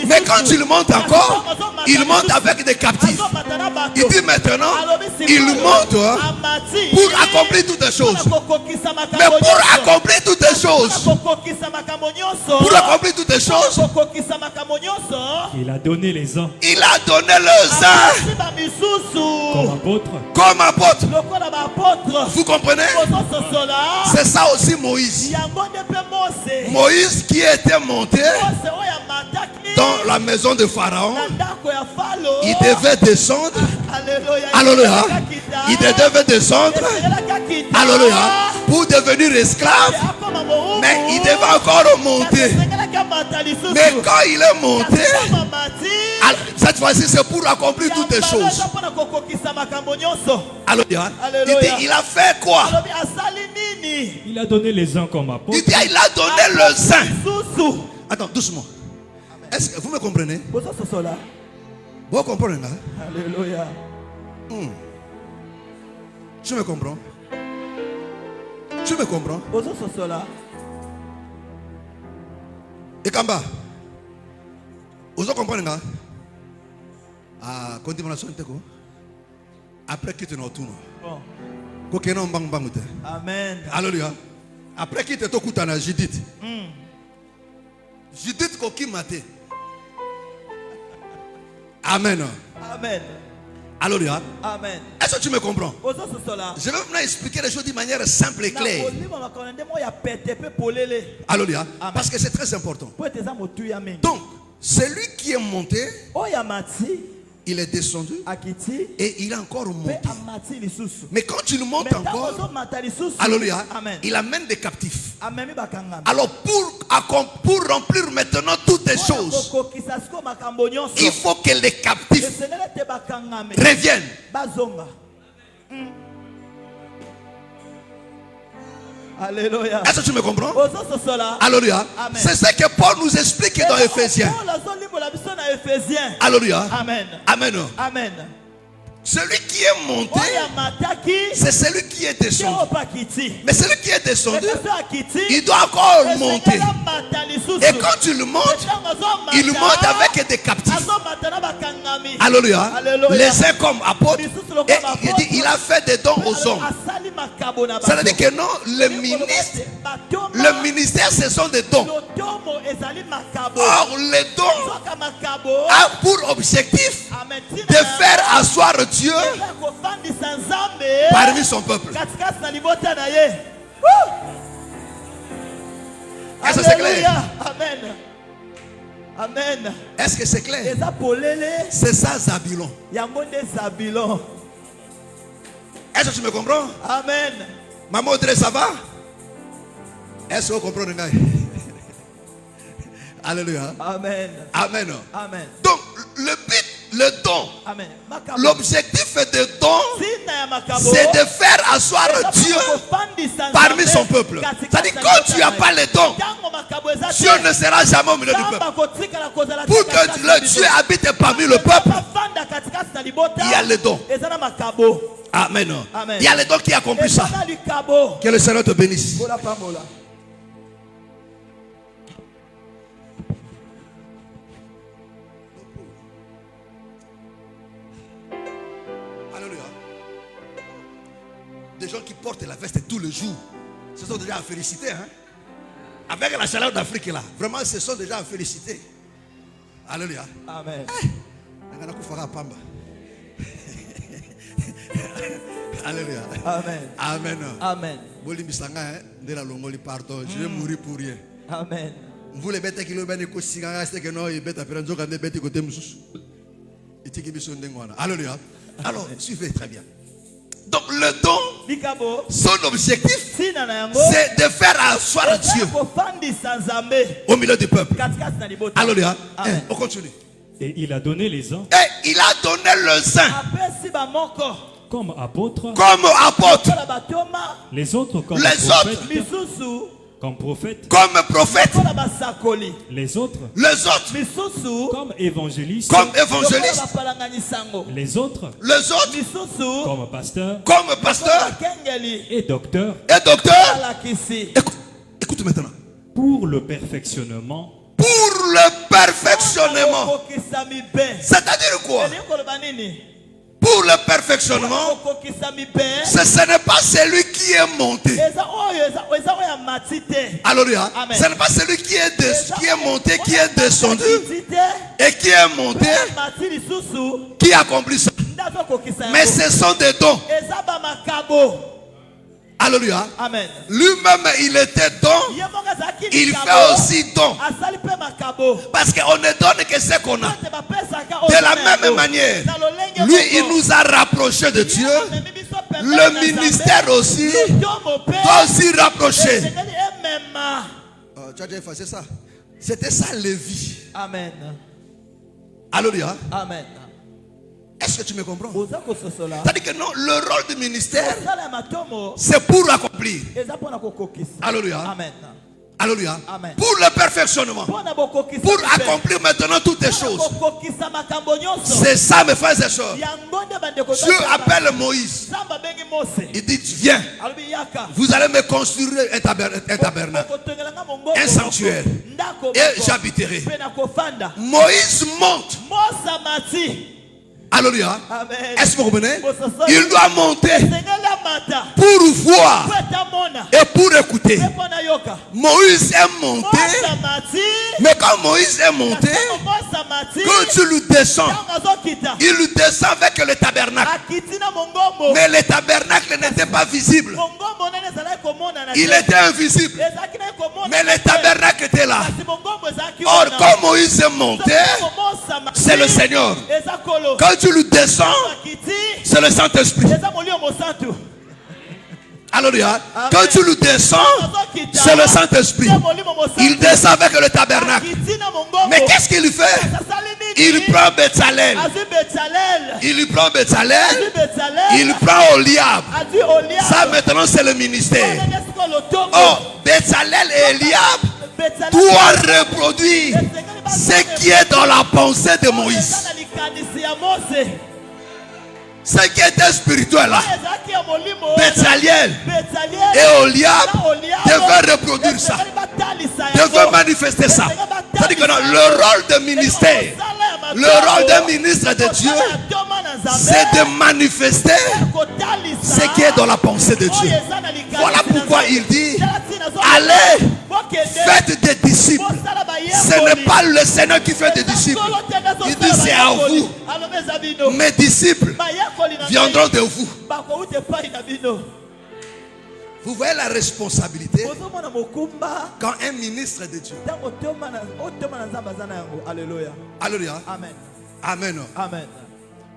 Mais quand tu le montes encore, il monte avec des captifs. Il dit maintenant, il monte pour accomplir toutes les choses. Mais pour accomplir toutes les choses, pour accomplir toutes les choses, il a donné les uns. Il a donné les uns comme apôtres. Vous comprenez? C'est ça aussi Moïse. Moïse qui était monté dans la maison de Pharaon, il devait descendre. Alléluia. Il devait descendre. Alléluia. Pour devenir esclave. Mais il devait encore monter. Mais quand il est monté, cette fois-ci c'est pour accomplir toutes les choses. Alléluia. Il a fait quoi? Il a donné les uns comme apôtres. Il dit il a donné les uns. Attends, doucement. Est-ce que vous me comprenez? Vous comprenez là? Alléluia. Tu me comprends? Tu me comprends? Et Kamba, vous comprenez là? Ah, continuation de quoi? Après quitte notre tour. Amen. Alléluia. Après quitte ton koutana Judith. Judith koki maté. Amen. Amen. Alléluia. Amen. Est-ce que tu me comprends? Je vais maintenant expliquer les choses d'une manière simple et claire. Alléluia. Parce que c'est très important. Donc, celui qui est monté, il est descendu et il est encore monté. Mais quand il monte encore, alléluia, il amène des captifs. Alors pour remplir maintenant toutes les choses, il faut que les captifs reviennent. Alléluia. Est-ce que tu me comprends? Alléluia. C'est ce que Paul nous explique dans Éphésiens. Alléluia. Amen. Amen. Amen. Celui qui est monté, c'est celui qui est descendu. Mais celui qui est descendu, il doit encore monter. Et quand tu le montes, il monte avec des captifs. Alléluia. Les uns comme apôtres. Et il a fait des dons aux hommes. Ça veut dire que non, le ministère, ce sont des dons. Or, les dons ont pour objectif de faire asseoir Dieu parmi son peuple. Est-ce que c'est clair? Amen. Amen. Est-ce que c'est clair? C'est ça Zabulon. Est-ce que tu me comprends? Amen. Maman Audrey, ça va? Est-ce que vous comprenez? Alléluia. Amen. Amen. Amen. Donc, le but, le don, Amen. l'objectif de don, c'est de faire asseoir Dieu parmi son peuple. C'est-à-dire, quand tu n'as pas les dons, Dieu ne sera jamais au milieu du peuple. Pour que le Dieu habite parmi le peuple, il y a les dons. Amen. Il y a les dons qui accomplissent ça. Que le Seigneur te bénisse. Des gens qui portent la veste tous les jours, ce sont déjà à féliciter. Hein? Avec la chaleur d'Afrique là, vraiment ce sont déjà à féliciter. Alléluia. Amen. Alléluia. Amen. Amen. Amen. Pardon, je vais mourir pour rien. Amen. Vous les bêtes qui le bêtent que non, ils bêtent après un jour quand ils bêtent côté moussous. Alléluia. Alors, suivez très bien. Donc le don, son objectif, c'est de faire asseoir Dieu au milieu du peuple. Alléluia. On continue. Et il a donné les uns. Et il a donné les uns comme apôtres. Les autres comme prophètes. Comme prophètes. Les autres comme évangélistes. Les autres comme pasteurs. Et docteurs. Écoute maintenant. Pour le perfectionnement. C'est-à-dire quoi? Pour le perfectionnement, ce n'est pas celui qui est monté. Alléluia. Ce n'est pas celui qui est monté, qui est descendu et qui est monté qui accomplit ça. Mais ce sont des dons. Alléluia. Amen. Lui-même, il était don. Il fait aussi don. Parce qu'on ne donne que ce qu'on a. De la même manière, lui, il nous a rapprochés de Dieu. Le ministère aussi doit aussi rapprocher. Tu as déjà effacé ça. C'était ça, Lévi. Amen. Alléluia. Amen. Est-ce que tu me comprends? C'est-à-dire que non, le rôle du ministère, c'est pour accomplir. Alléluia. Amen. Alléluia. Amen. Pour le perfectionnement. Pour accomplir maintenant toutes les choses. C'est ça, mes frères et sœurs. Dieu appelle Moïse. Il dit, viens. Vous allez me construire un tabernacle. Un sanctuaire. Et j'habiterai. Moïse monte. Alléluia. Est-ce que vous comprenez? Il doit monter pour voir et pour écouter. Moïse est monté. Mais quand Moïse est monté, quand tu le descends, il le descend avec le tabernacle. Mais le tabernacle n'était pas visible. Il était invisible. Mais le tabernacle était là. Or, quand Moïse est monté, c'est le Seigneur. Quand tu le descends, c'est le Saint-Esprit. Alléluia. Quand tu le descends, c'est le Saint-Esprit. Il descend avec le tabernacle. Mais qu'est-ce qu'il fait? Il prend Bétzalel. Il prend Bétzalel. Il prend Oliab. Ça maintenant c'est le ministère. Oh, Bétzalel et Eliab doivent reproduire ce qui est dans la pensée de Moïse. Ce qui était spirituel là, Bétzalel et Oliab devaient reproduire ça, devaient manifester ça. C'est-à-dire que le rôle de ministère, le rôle d'un ministre de Dieu, c'est de manifester ce qui est dans la pensée de Dieu. Voilà pourquoi il dit, allez, faites des disciples. Ce n'est pas le Seigneur qui fait des disciples. Il dit, c'est à vous. Mes disciples viendront de vous. Vous voyez la responsabilité quand un ministre de Dieu. Alléluia. Alléluia. Amen. Amen. Amen.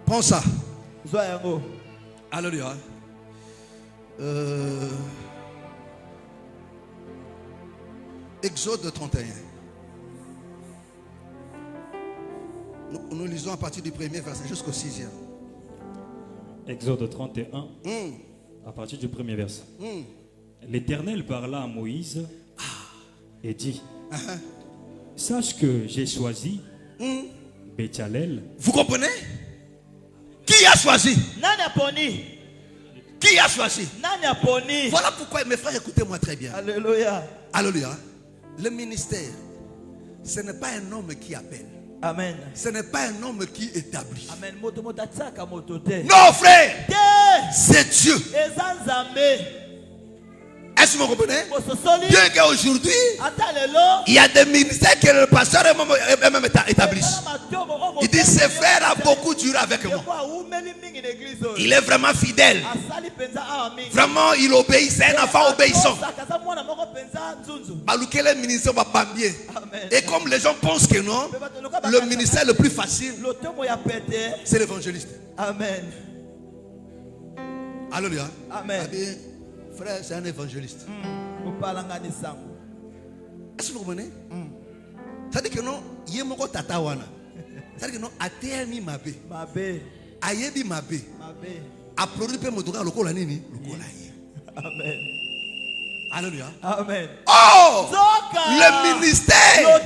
Prends ça. Alléluia. Exode 31. Nous lisons à partir du premier verset jusqu'au 6e. Exode 31, à partir du premier verset. L'Éternel parla à Moïse et dit, sache que j'ai choisi Béthalel. Vous comprenez? Qui a choisi? Nani aponi? Qui a choisi? Nani aponi? Voilà pourquoi, mes frères, écoutez-moi très bien. Alléluia. Alléluia. Le ministère, ce n'est pas un homme qui appelle. Amen. Ce n'est pas un homme qui établit. Amen. Non, frère. C'est Dieu. Est-ce que vous comprenez? Bien qu'aujourd'hui, il y a des ministères que le pasteur même établissent. Il dit, ce frère a beaucoup duré avec moi. Il est vraiment fidèle. Vraiment, il obéit. C'est un enfant obéissant. Et comme les gens pensent que non, le ministère le plus facile, c'est l'évangéliste. Amen. Alléluia. Amen. Frère, c'est un évangéliste. Est-ce que vous comprenez? C'est-à-dire que non, il y a mon tata wana. C'est-à-dire que non, atemi mabe. Ayebi mabe. A produit pe motoka lokola nini? Lokola ye. Amen. Alléluia. Amen. Oh! Le ministère.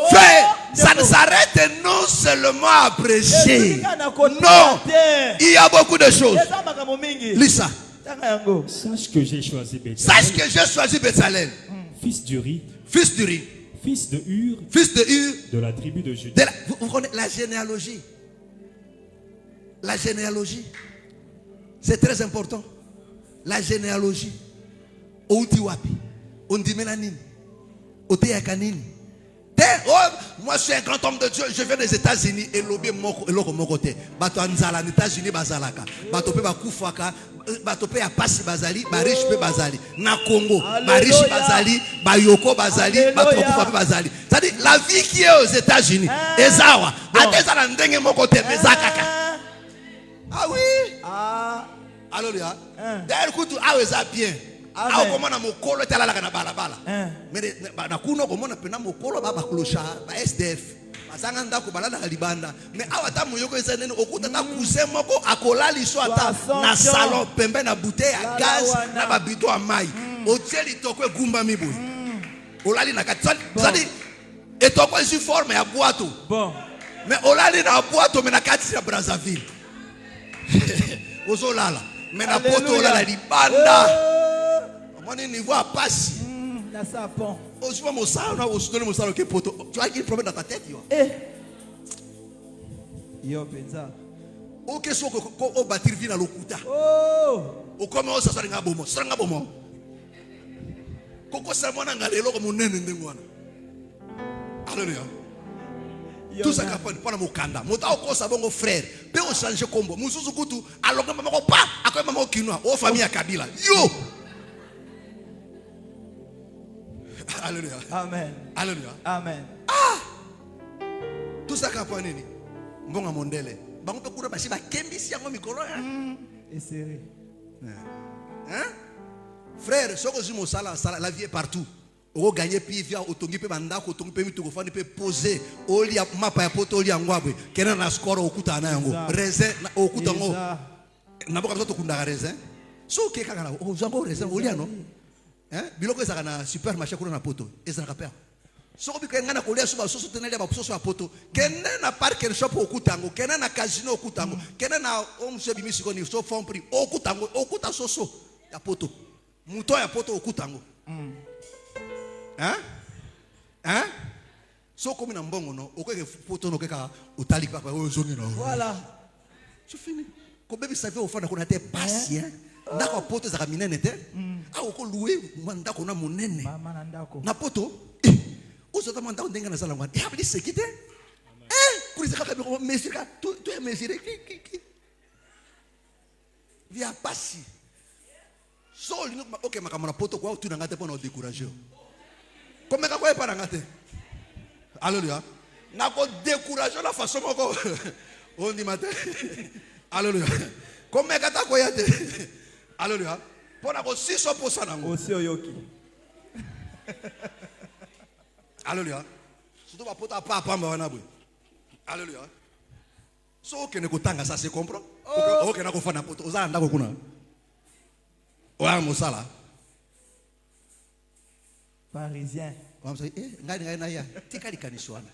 Frère, ça ne s'arrête non seulement à prêcher. Non. Il y a beaucoup de choses. Lis ça. Sache que j'ai choisi Béthalel. Sache que j'ai choisi Béthalel. Fils d'Uri. Fils d'Uri. Fils de Hur. Fils de Hur. De la tribu de Juda. Vous connaissez la généalogie. La généalogie. C'est très important. La généalogie. Outi wapi. Ondimena nini. Oteyaka nini. Moi je suis un grand homme de Dieu, je viens des États-Unis et lobby moko mon côté. Bato anzala les États-Unis bazalaka. Bato pe bakufaka, bato pe apasi bazali, ba riche pe bazali. Na Congo, ba riche bazali, ba yoko bazali, bato kufa pe bazali. C'est-à-dire la vie qui est aux États-Unis, ezawa, atezala ndenge mon côté mezakaka. Ah oui. Ah. Alléluia. D'ailleurs kutu aweza bien. Ah, comment on a mon colo est à la balabala. Mais na kuno comment on a pena mon colo ba baklosha ba SDF. Bazanga ko balala libanda. Mais awata moyoko ezanene okuta ta cousin moko akola liso ata na salon pembe na bouteille à gaz na ba bidon à maille. Otieli toko gumba mibu. Olali na katsa. C'est-à-dire et toko est forme ya boato. Bon. Mais olali na boato mais na katsi ya Brazzaville. Ozolala. Mais na poto olala libanda. Mon niveau à passe. La sapon. Tu vois mon sang, tu as un problème dans ta tête. Yo penza. O que soit au bâtir vina lokuta. Oh. O comment ça sera bomo, sera bomo. Koko sa mona ngalelo comme nene ndengwana. Alléluia. Tout ça capable pas mon kanda. Mota ko sa bongo frère. Pe o changer combo. Mususu kutu alors que maman pas akoy maman kinwa. O famille à Kabila. Yo. Alléluia. Amen. Alléluia. Amen. Ah! Tout ça kapwa nini? Mbonga mondele. Bango pe kura bashi ba kembisi yango mikolo. Et serré. Hein? Frère, soko zimo sala la vie est partout. O gagner puis via otongi pe bandako otongi pe mituko fani pe poser oli ya mapa ya poto oli angwabwe. Kena na score okuta na yango. Raisin okuta ngo. Na boka to kunda raisin. So ke kaka na o zango raisin oli ano. Hein? Biloko ezaka na supermarché kuna na poto. Ezaka père. Soko biko ngana kolia suba soso tenele ba soso ya poto. Kena na park and shop okutango, kena na casino okutango, kena na omse bimisi ko ni so fond prix okutango, okuta soso ya poto. Muto ya poto okutango. Hein? Hein? Soko mina mbongo no, okeke poto no keka utali papa o zongi no. Voilà. C'est fini. Ko bébé savait au fond qu'on était patient. Ndako poto za minene te. Ah oko loué ndako na monene. Mama na ndako. Na poto. Ozo ta ndako ndenga na sala ngwa. Ya bili sekite. Pour ça ka biko mesira, tu es mesiré ki. Via passi. So OK makama na poto kwa tu na ngate pona décourager. Comme ka kwa para ngate. Alléluia. Na ko décourager la façon moko. On dit matin. Alléluia. Comme ka ta ko yate. Alléluia. Pour la 6% nango. Aussi oyoki. Alléluia. Surtout pas pota papa mbana boy. Alléluia. So que ne kotanga ça se comprend. O que na ko fana poto ozala ndako kuna. Oya mosala. Parisien. On va dire ngai na ya tikali kaniswana.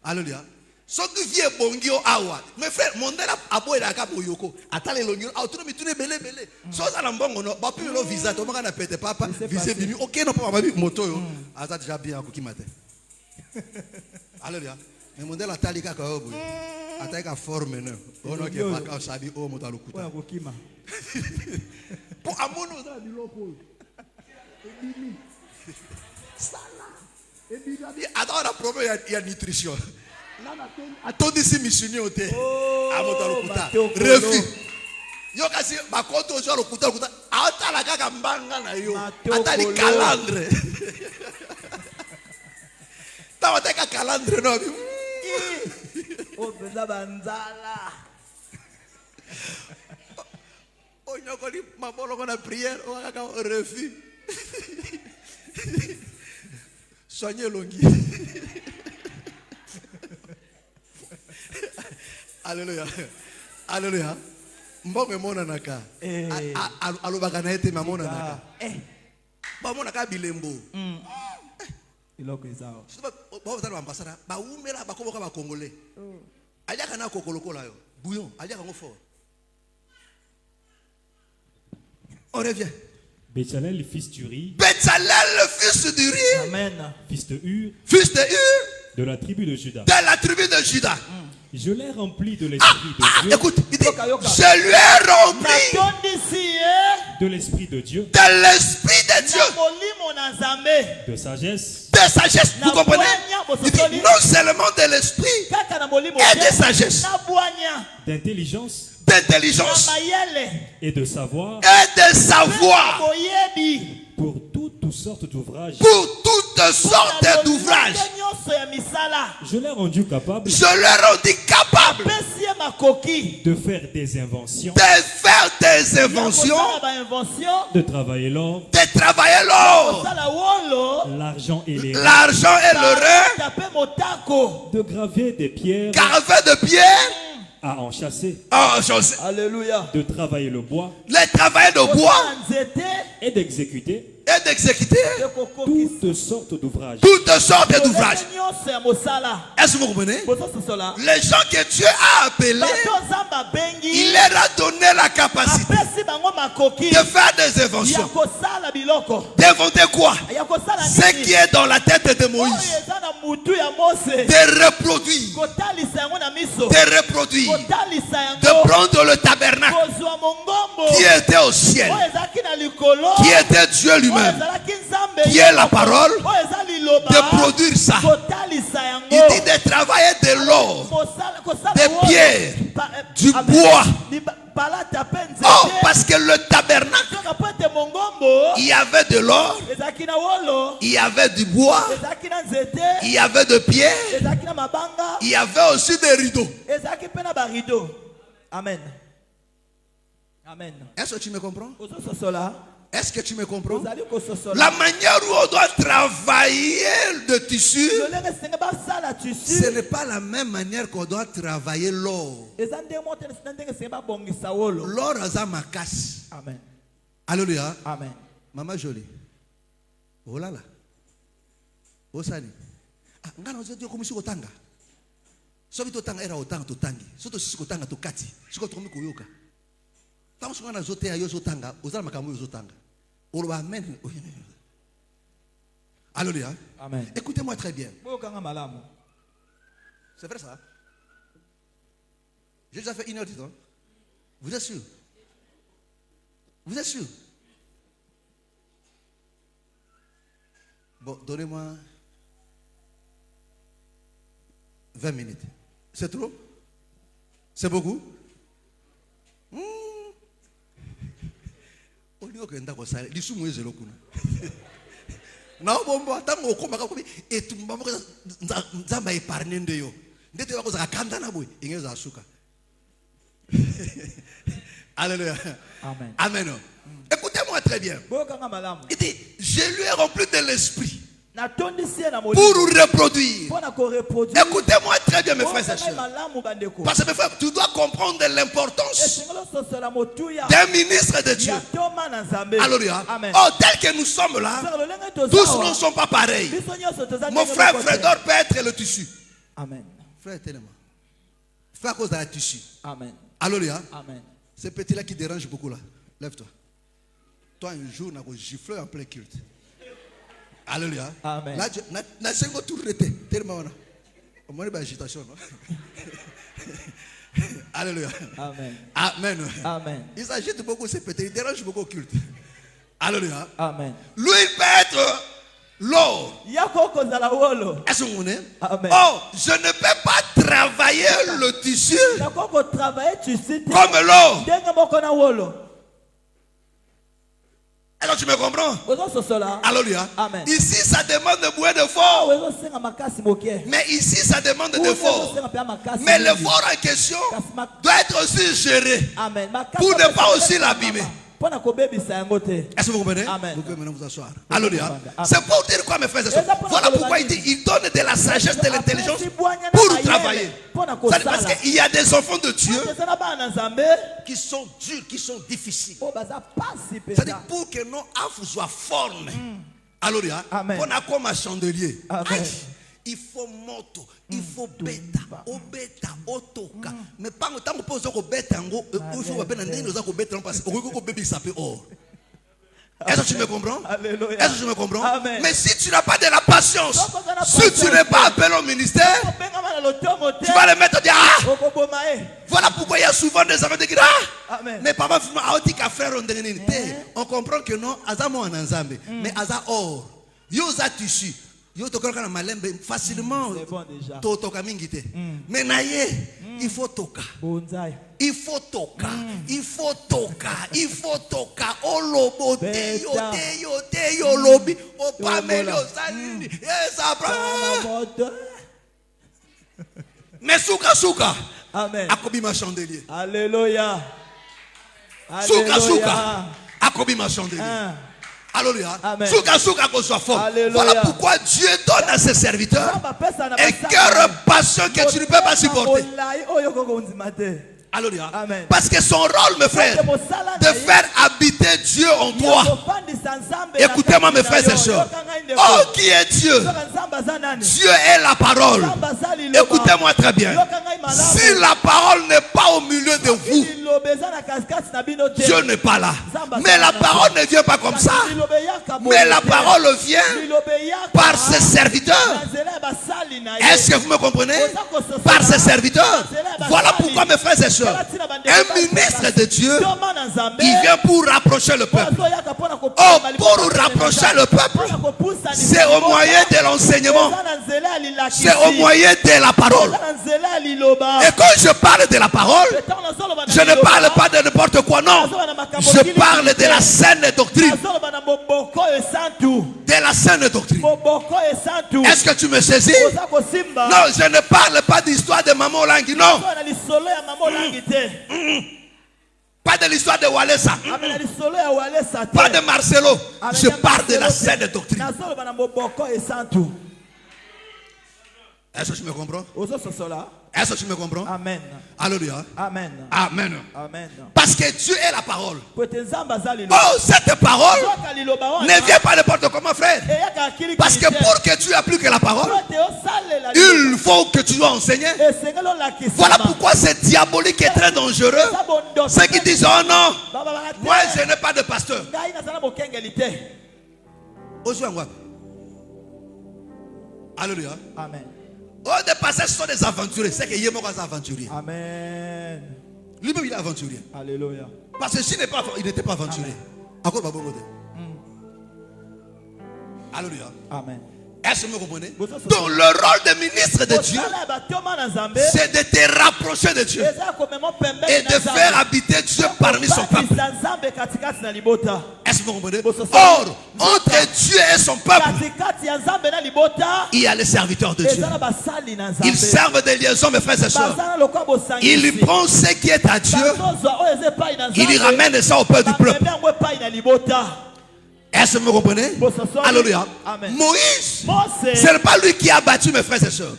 Alléluia. So que vie bongio awa. Mes frères, mondela aboela ka boyoko. Atale longio autonomi tune bele. So za na mbongo no ba pi lo visa to maka na pete papa visa bimi. OK no papa babi moto yo. Aza déjà bien ko kimate. Alléluia. Mais mondela tali ka ko boy. Ataka forme no. Ono ke pa ka sabi o moto alukuta. Oya ko kima. Po amono za biloko. Ebimi. Sala. Ebimi. Attends, on a problème il y a nutrition. Attendez si missionnaire au thé. Refus. Yo kasi bakoto jo lokuta. Ata la kaka mbanga na yo. Ata li calandre. Ta wateka calandre no. Oh beza banzala. Oh nyoko li mabolo kona prière o kaka refus. Soignez longi. Alléluia. Alléluia. Mbongo mona naka. Alobaka na ete mamona naka. Ba mona ka bilembo. Iloko ezao. Ba ba ambassadeur ba umela ba koboka ba congolais. Aliaka na kokolokola yo. Bouillon, aliaka ngo fort. On revient. Bétzalel, fils d'Uri. Bétzalel, fils d'Uri. Amen. Fils de Hur. Fils de Hur. De la tribu de Juda. De la tribu de Juda. Je l'ai rempli de l'esprit de Dieu. Écoute, il dit, je lui ai rempli de l'esprit de Dieu. De l'esprit de Dieu. De sagesse. De sagesse. Vous comprenez? Il dit non seulement de l'esprit et de sagesse. D'intelligence. D'intelligence. Et de savoir. Et de savoir. Pour toutes sortes d'ouvrages. Pour toutes sortes d'ouvrages. Je l'ai rendu capable. Je l'ai rendu capable. De faire des inventions. De faire des inventions. De travailler l'or. De travailler l'or. L'argent et les l'argent et le rein. De graver des pierres. Graver de pierres. À en chasser. Alléluia. De travailler le bois. Les travailleurs de bois. Et d'exécuter. Et d'exécuter toutes sortes d'ouvrages. Toutes sortes d'ouvrages. Est-ce que vous comprenez? Les gens que Dieu a appelés, il leur a donné la capacité de faire des inventions. D'inventer quoi? Ce qui est dans la tête de Moïse. De reproduire. De reproduire. De prendre le tabernacle qui était au ciel, qui était Dieu lui-même, qui est la parole, de produire ça. Il dit de travailler de l'or, des pierres, du bois. Oh, parce que le tabernacle, il y avait de l'or, il y avait du bois, il y avait de pierres, il y avait aussi des rideaux. Amen. Amen. Est-ce que tu me comprends? Est-ce que tu me comprends? La manière où on doit travailler le tissu, ce n'est pas la même manière qu'on doit travailler l'or. L'or a ma casse. Amen. Alléluia. Amen. Maman jolie. Oh là là. Oh sani. Ah, ngana ozedio komisi kotanga. Sobi totanga era otanga totangi. Soto sisi kotanga tokati. Siko tokomi koyoka. Tant que on a zoté à yosotanga, aux armes comme yosotanga. On va amen. Alléluia. Amen. Écoutez-moi très bien. C'est vrai ça? J'ai déjà fait 1 heure du temps. Vous êtes sûr? Vous êtes sûr? Bon, donnez-moi 20 minutes. C'est trop? C'est beaucoup? Na bombo tango okoma ka kobi etumba moko nzamba épargner ndeyo ndete bako za kanda na boy ingeza asuka. Alléluia. Amen. Amen. Écoutez-moi très bien. Il dit Je lui ai rempli de l'esprit pour reproduire. Écoutez-moi très bien, mes frères et sœurs. Parce que mes frères, tu dois comprendre l'importance d'un ministre de Dieu. Alléluia. Oh, tel que nous sommes là, tous ne sont pas pareils. Mon frère Frédor peut être le tissu. Amen. Frère, tellement. Frère, à cause de la tissu. Amen. Alléluia. Amen. Ce petit-là qui dérange beaucoup là. Lève-toi. Toi, un jour, on a giflé en plein culte. Alléluia. Amen. Là, na sengo tout rete tellement on m'a dit agitation. Alléluia. Amen. Amen. Amen. Il s'agite beaucoup, c'est peut-être il dérange beaucoup au culte. Alléluia. Amen. Lui il peut être l'or. Est-ce que vous comprenez? Amen. Oh, je ne peux pas travailler le tissu comme l'or. Alors tu me comprends? Alléluia. Amen. Ici ça demande beaucoup d'efforts. Mais ici ça demande d'efforts. Mais l'effort en question doit être aussi géré pour ne pas aussi l'abîmer. Est-ce que vous comprenez? Vous pouvez maintenant vous asseoir. Alléluia. C'est pour dire quoi, mes frères et sœurs? Voilà pourquoi il dit il donne de la sagesse, de l'intelligence pour travailler. Parce qu'il y a des enfants de Dieu qui sont durs, qui sont difficiles. C'est-à-dire pour que nos affres soient formés. Alléluia. On a comme un chandelier. Il faut moto, il faut bêta, au bêta, au toka. Mais pas autant que pose au bêta, il faut bien nous bêta parce que au bébé s'appelle or. Est-ce que tu me comprends? Est-ce que tu me comprends? Amen. Mais si tu n'as pas de la patience, si tu n'es pas appelé au ministère, tu vas le mettre à dire voilà pourquoi il y a souvent des enfants qui disent mais papa, on comprend que non, Azamo en Nzambe, mais Aza or, Yoza tissu. Yo to na malembe facilement toka mingi te mais naye il faut toka il faut toka il faut toka il faut toka o lobo te yo lobi o pamelo salini esa mais souka amen akobi ma chandelier alléluia souka akobi ma chandelier. Alléluia. Souka qu'on soit fort. Voilà pourquoi Dieu donne à ses serviteurs un cœur patient que tu ne peux pas supporter. Alléluia. Parce que son rôle, mes frères, de faire habiter Dieu en toi. Écoutez-moi, mes frères et sœurs. Oh, qui est Dieu? Dieu est la parole. Écoutez-moi très bien. Si la parole n'est pas au milieu de vous, Dieu n'est pas là. Mais la parole ne vient pas comme ça. Mais la parole vient par ses serviteurs. Est-ce que vous me comprenez? Par ses serviteurs. Voilà pourquoi, mes frères et sœurs, un ministre de Dieu, il vient pour rapprocher le peuple. Oh, pour rapprocher le peuple, c'est au moyen de l'enseignement. C'est au moyen de la parole. Et quand je parle de la parole, je ne parle pas de n'importe quoi, non. Je parle de la saine doctrine. De la saine doctrine. Est-ce que tu me saisis? Non, je ne parle pas d'histoire de Maman Langui, non. Pas de l'histoire de Walesa. Pas de Marcelo. Je parle de la saine doctrine. Est-ce que tu me comprends? Est-ce que tu me comprends? Amen. Alléluia. Amen. Amen. Amen. Parce que Dieu est la parole. Oh, cette parole ne vient pas n'importe comment, frère. Parce que pour que tu appliques la parole, il faut que tu dois enseigner. Voilà pourquoi c'est diabolique et très dangereux. Ceux qui disent, oh non, moi je n'ai pas de pasteur. Alléluia. Amen. Oh, des pasteurs sont des aventuriers. C'est que Yémo est aventurier. Amen. Lui-même il est aventurier. Alléluia. Parce que s'il n'était pas aventurier. Encore pas bon côté. Alléluia. Amen. Est-ce que vous comprenez? Donc le rôle de ministre de Dieu, c'est de te rapprocher de Dieu et de faire habiter Dieu parmi son peuple. Est-ce que vous comprenez? Or, entre Dieu et son peuple, il y a les serviteurs de Dieu. Ils servent des liaisons, mes frères et sœurs. Ils prennent ce qui est à Diy, ils ramènent ça au peuple du peuple. Est-ce que vous me comprenez? Alléluia. Moïse, ce n'est pas lui qui a bâti, mes frères et sœurs,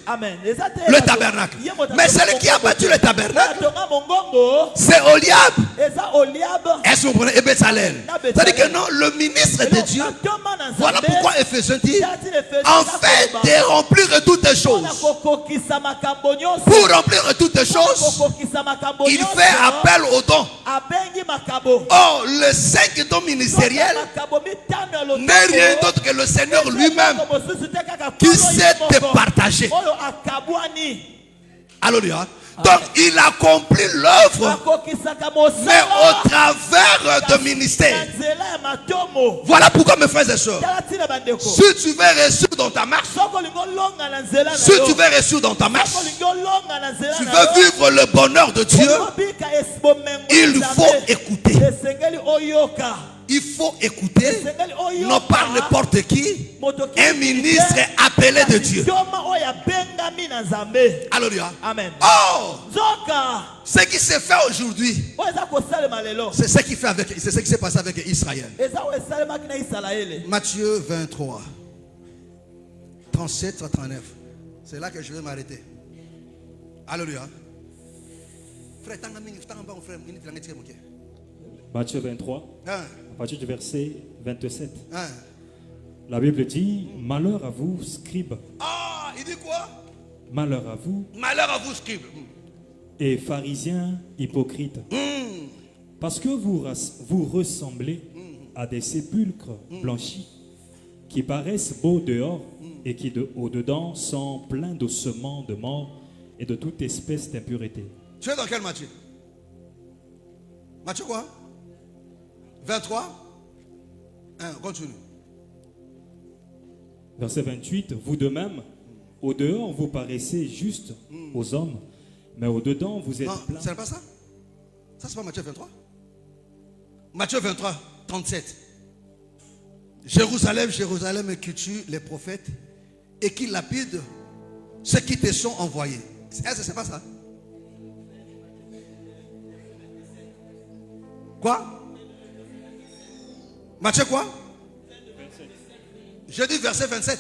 le tabernacle. Mais celui qui a bâti le tabernacle, c'est Oliab. Est-ce que vous comprenez? Et Bézalel. C'est-à-dire que non, le ministre de Dieu, voilà pourquoi Éphésiens dit, en fait de remplir toutes choses. Pour remplir toutes choses, il fait appel aux dons. Or, le 5 dons ministériels n'est rien d'autre que le Seigneur lui-même qui sait te partager. Alléluia. Donc il accomplit l'œuvre, mais au travers de ministère. Voilà pourquoi, mes frères et sœurs, si tu veux réussir dans ta marche, si tu veux réussir dans ta marche, tu veux vivre le bonheur de Dieu, il faut écouter. Il faut écouter, non pas n'importe qui, un ministre appelé de Dieu. Alléluia. Amen. Oh, ce qui s'est fait aujourd'hui, c'est ce qui s'est passé avec Israël. Matthieu 23, 37 à 39. C'est là que je vais m'arrêter. Alléluia. Matthieu 23, à partir du verset 27. La Bible dit, malheur à vous, scribes. Ah, il dit quoi? Malheur à vous. Malheur à vous, scribes. Et pharisiens hypocrites. Parce que vous ressemblez à des sépulcres blanchis qui paraissent beaux dehors et qui au-dedans sont pleins d'ossements de mort et de toute espèce d'impureté. Tu es dans quel Matthieu? Matthieu quoi? 23. Continue. Verset 28. Vous de même, au dehors vous paraissez juste aux hommes, mais au dedans vous êtes plein. Ce n'est pas ça? Ça c'est pas Matthieu 23? Matthieu 23, 37. Jérusalem, Jérusalem, qui tue les prophètes et qui lapide ceux qui te sont envoyés. Est-ce que c'est pas ça? Quoi? Matthieu quoi? 27. Je dis verset 27.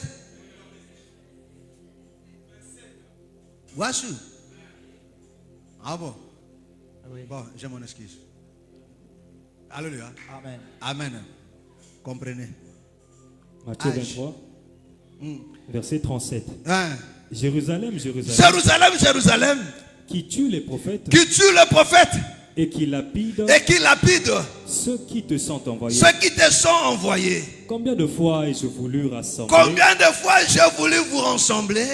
Voici. Ah bon? Bon, j'ai mon excuse. Alléluia. Amen. Amen. Comprenez. Matthieu 23, verset 37. Jérusalem, Jérusalem. Jérusalem, Jérusalem. Qui tue les prophètes. Qui tue les prophètes. Et qui lapide ceux qui te sont envoyés. Ceux qui te sont envoyés. Combien de fois ai-je voulu rassembler? Combien de fois j'ai voulu vous rassembler?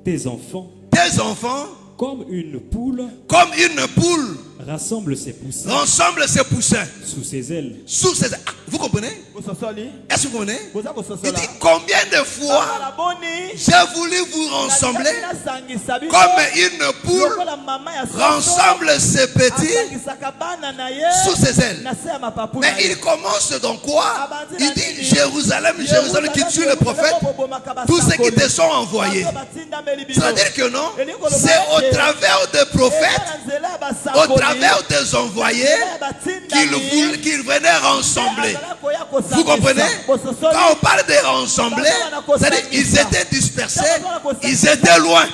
Tes enfants. Tes enfants. Comme une poule. Comme une poule. Rassemble ses poussins. Rassemble ses poussins. Sous ses ailes. Sous ses ailes. Vous comprenez? Est-ce que vous comprenez? Il dit combien de fois j'ai voulu vous rassembler comme une poule rassemble ses petits sous ses ailes. Mais il commence donc quoi? Il dit Jérusalem, Jérusalem qui tue les prophètes, tous ceux qui te sont envoyés. C'est-à-dire que non, c'est au travers des prophètes, au travers des envoyés qu'ils venaient rassembler. Vous comprenez? Quand on parle de rassembler, c'est-à-dire qu'ils étaient dispersés, ils étaient loin.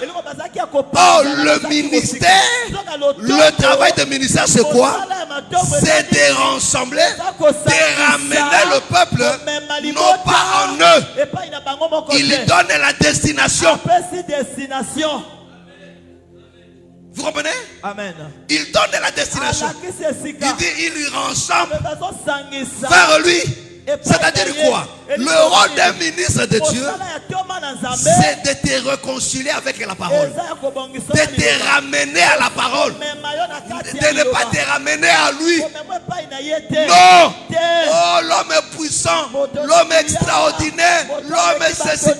Or, le ministère, le travail de ministère, c'est quoi? C'est de rassembler, de ramener le peuple, non pas en eux. Il donne la destination. Vous comprenez? Amen. Il donne la destination. Il dit, il rassemble vers lui. C'est-à-dire quoi? Le rôle d'un ministre de Dieu, c'est de te réconcilier avec la parole, de te ramener à la parole, de ne pas te ramener à lui. Non. Oh, l'homme est puissant, l'homme est extraordinaire, l'homme est ceci.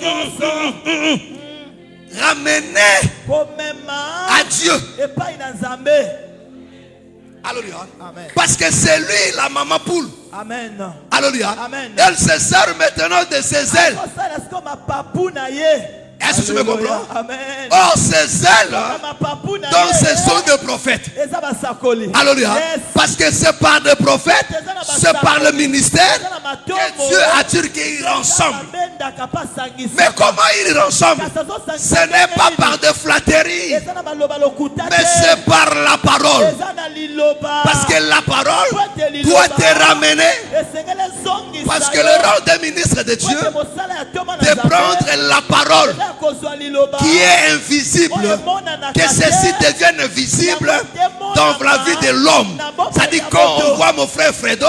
Ramener à Dieu. Alléluia. Parce que c'est lui la maman poule. Amen. Alléluia. Amen. Elle se sert maintenant de ses ailes. Est-ce que tu me comprends? Amen. Or, ces ailes dans ces sont des prophètes. Alléluia. Parce que c'est par des prophètes, c'est par le ministère que Dieu attire qu'ils ressemblent. Mais comment ils ressemblent? Ce n'est pas par des flatteries, mais c'est par la parole. Parce que la parole doit te ramener. Parce que le rôle des ministres de Dieu, de prendre la parole qui est invisible, que ceci devienne visible dans la vie de l'homme. C'est-à-dire quand on voit mon frère Fredo,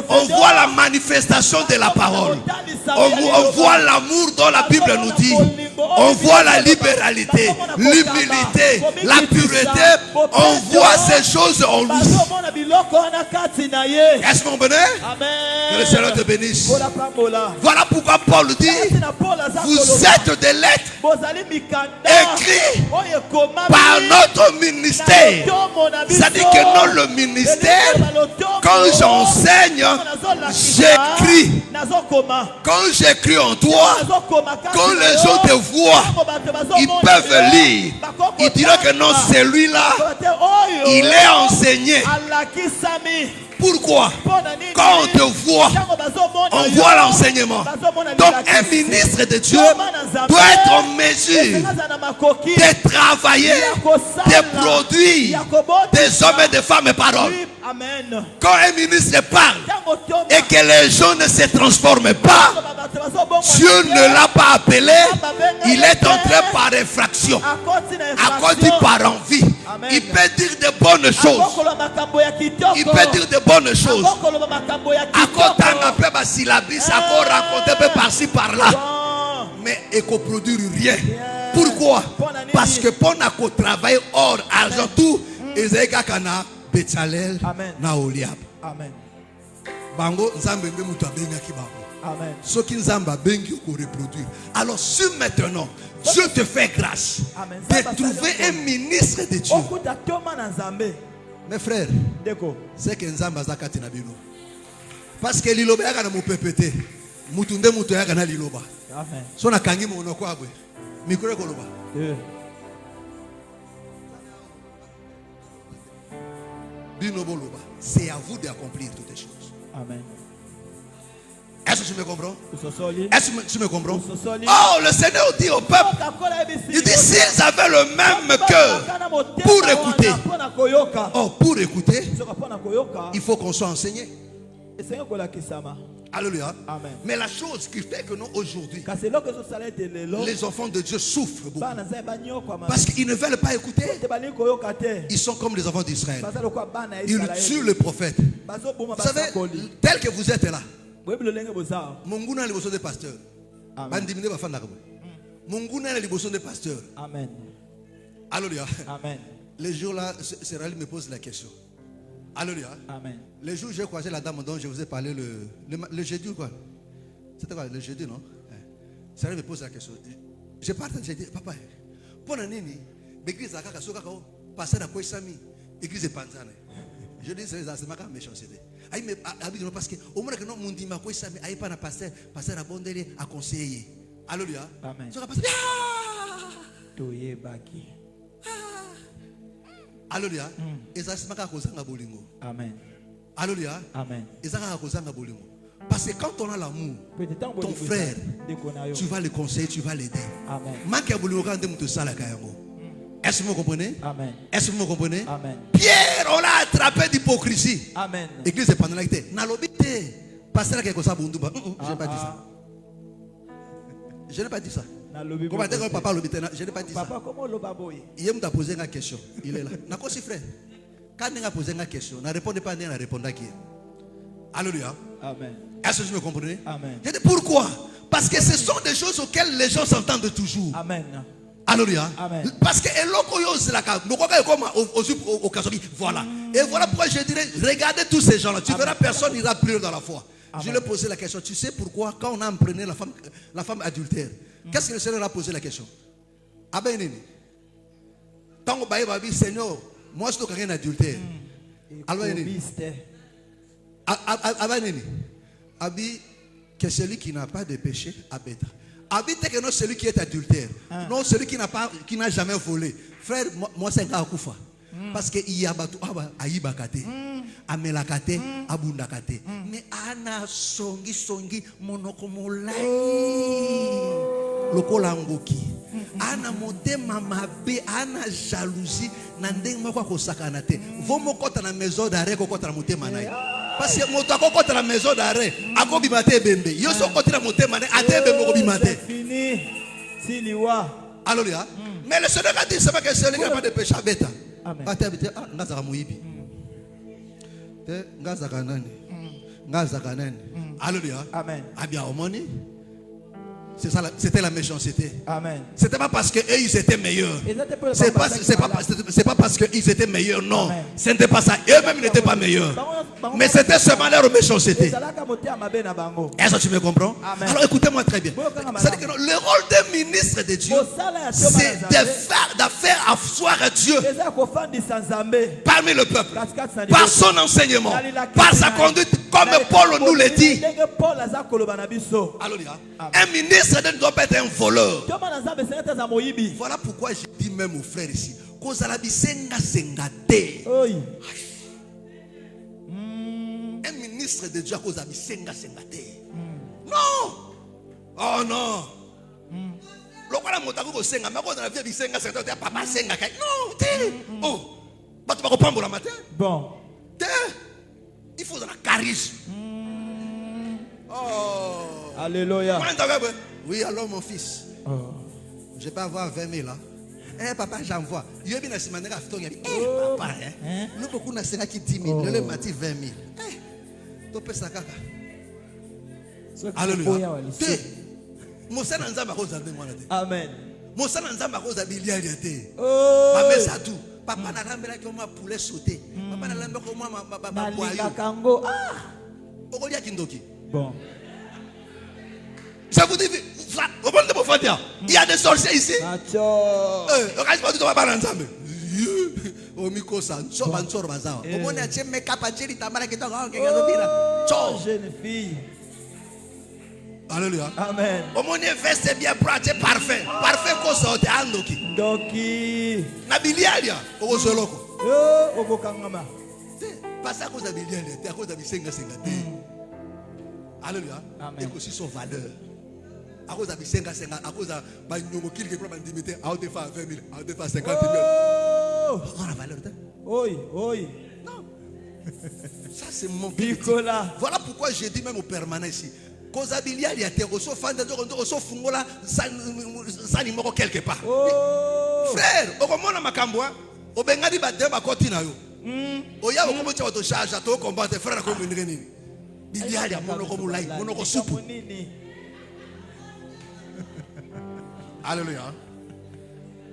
on voit la manifestation de la parole. On voit l'amour dont la Bible nous dit. On voit la libéralité, l'humilité, la pureté. On voit ces choses en lui. Est-ce qu'on bénit? Que le Seigneur te bénisse. Voilà pourquoi Paul dit, vous êtes des lettres écrites par notre ministère. C'est-à-dire que non, le ministère, quand j'enseigne, j'écris. Quand j'écris en toi, quand les gens te voient, ils peuvent lire. Ils diront que non, celui-là, il est enseigné. Pourquoi? Quand on te voit, on voit l'enseignement. Donc un ministre de Dieu doit être en mesure de travailler, de produire des hommes et des femmes paroles. Quand un ministre parle et que les gens ne se transforment pas, Dieu ne l'a pas appelé, il est entré par effraction, à cause du par envie. Il peut dire de bonnes choses. Il peut dire de bonnes choses. À cause d'un peu de syllabis, à cause raconter par-ci par-là. Mais il ne produit rien. Pourquoi? Parce que pour nous travailler hors argent, tout, ils ont Betsalel na Oliab. Amen. Bango nzambe nde mutu abengaki bango. Amen. Soki nzamba bengi ko reproduire. Alors si maintenant Dieu te fait grâce de trouver un ministre de Dieu. Mes frères, c'est que nzamba zakati na bino. Parce que liloba yaka na mupepete. Mutu nde mutu yaka na liloba. Amen. So na kangi mo no kwabwe. Mikro ko loba. C'est à vous d'accomplir toutes les choses. Amen. Est-ce que tu me comprends? Est-ce que tu me comprends? Oh, le Seigneur dit au peuple, il dit s'ils avaient le même cœur pour écouter. Oh, pour écouter, il faut qu'on soit enseigné. Alléluia. Amen. Mais la chose qui fait que nous aujourd'hui, les enfants de Dieu souffrent beaucoup. Parce qu'ils ne veulent pas écouter. Ils sont comme les enfants d'Israël. Ils tuent le prophète. Vous savez, tel que vous êtes là, Munguna liboso de pasteur. Bandimine ba fanda kabo. Munguna liboso de pasteur. Amen. Alléluia. Amen. Les jours là, Cyril me pose la question. Alléluia. Amen. Les jours où j'ai croisé la dame dont je vous ai parlé le jeudi ou quoi? C'était quoi? Le jeudi, non? Cyril me pose la question. Je partage, j'ai dit, papa, pour un nini, l'église a kaka soka kao, passer à quoi sami, église panzane. Je dis c'est ma méchanceté. Parce que au moins que non, mon dit ma quoi sami, aïe pas na passer à bondeli à conseiller. Alléluia. Amen. Alléluia. Et ça c'est ma kozanga bolingo. Amen. Alléluia. Amen. Et ça kozanga bolingo. Parce que quand on a l'amour, ton frère, tu vas le conseiller, tu vas l'aider. Amen. Manque bolingo quand tu te sala kayango. Est-ce que vous comprenez? Amen. Est-ce que vous comprenez? Amen. Pierre, on l'a attrapé d'hypocrisie. Amen. L'église est pendant l'acte. Nalobité. Pasteur quelque chose bundumba. Je n'ai pas dit ça. Je n'ai pas dit ça. Comment dire que papa l'obité? Je n'ai pas dit ça. Papa, comment le baboy? Il m'a posé une question. Il est là. N'a pas si frère. Quand il m'a posé une question, n'a répondu pas, n'a répondu qui. Alléluia. Amen. Est-ce que vous me comprenez? Amen. Je dis pourquoi? Parce que ce sont des choses auxquelles les gens s'entendent toujours. Amen. Alléluia. Amen. Parce que voilà. Et voilà pourquoi je dirais, regardez tous ces gens-là. Tu verras personne n'ira plus dans la foi. Amen. Je lui ai posé la question. Tu sais pourquoi quand on a emprené la femme adultère, qu'est-ce que le Seigneur a posé la question? Abenini. Tant que Babi Seigneur, moi je suis quelqu'un d'adultère. Alors Abenini. Abi que celui qui n'a pas de péché abêta. Habite que non celui qui est adultère. Non celui qui n'a jamais volé. Frère, moi c'est un koufa. Parce que il y a batu aibakate. Amelakate, abundakate. Mais ana songi monoko molai. Lokola ngoki. Ana motema mabe, ana jalousie, nandeng moko kosakana te. Vomo kota na maison d'arrêt ko kota na motema nai. Parce que moto akokota na maison d'arrêt, akobimate bembe. Yo so kota na motema nai, ate bembe ko bimate. Fini. Siliwa. Alléluia. Mais le Seigneur a dit c'est pas que celui qui n'a pas de péché bêta. Amen. Ngazaka muibi. Te ngazaka nani? Ngazaka nani? Alléluia. Amen. Abia omoni. C'est ça, c'était la méchanceté. Amen. C'était pas parce que eux ils étaient meilleurs. C'est pas parce que ils étaient meilleurs, non. Ce n'était pas ça. Eux-mêmes n'étaient pas meilleurs. Mais c'était seulement leur méchanceté. Est-ce que tu me comprends? Amen. Alors écoutez-moi très bien. C'est-à-dire que le rôle d'un ministre de Dieu, c'est de faire asseoir Dieu parmi le peuple, par son enseignement, par sa conduite, comme Paul nous le dit. Alléluia. Un ministre ne doit pas être un voleur. Voilà pourquoi je dis même aux frères ici, un ministre de Dieu non. Oh non. Bon. Il faut un charisme. Oh. Alléluia. Oui, alors mon fils. Je peux avoir 20 000 là. Eh papa, j'envoie. Il y a bien un papa, hein. Nous beaucoup n'a qui 10 000. Le m'a dit 20 000. Eh, tu peux ça kaka. Alléluia. Mosa nanza makoza ndengwana te. Amen. Mosa nanza makoza biliari te. Oh. Papa ça tout. Papa na lambela ki ma poulet sauté. Papa na lambela ko ma boyo. Kango. Ah. Okolia kindoki. Bon. Ça vous dit, il y a des sorciers ici. Jeune fille. Alléluia. Amen. Veste bien pratique parfait. Parfait qu'on sorte à Andoki. Doki. Nabilialia. Ozoloko. Oh, Obokangama. Pas à cause d'Abilialia, c'est à cause d'Abisenga Senga. Alléluia. Et aussi son valeur. À cause d'Abisenga Senga, à cause d'Abanyomokil qui prend un dimité, à te faire 20 000, à te faire 50 000. Oh, la valeur. Oui, oui. Non. Ça, c'est mon Nicolas. Voilà pourquoi j'ai dit même au permanent ici. Cause d'Abilialia, il y a des ressources, fungola, ça numéro quelque part. Frère, au moment où Makambwa, au Bengadi Badem à Kotinayo. Oya, au moment où tu charges à ton combat, tes frères comme une reine. Bilialia, monokomulai, monokosupu. Alléluia.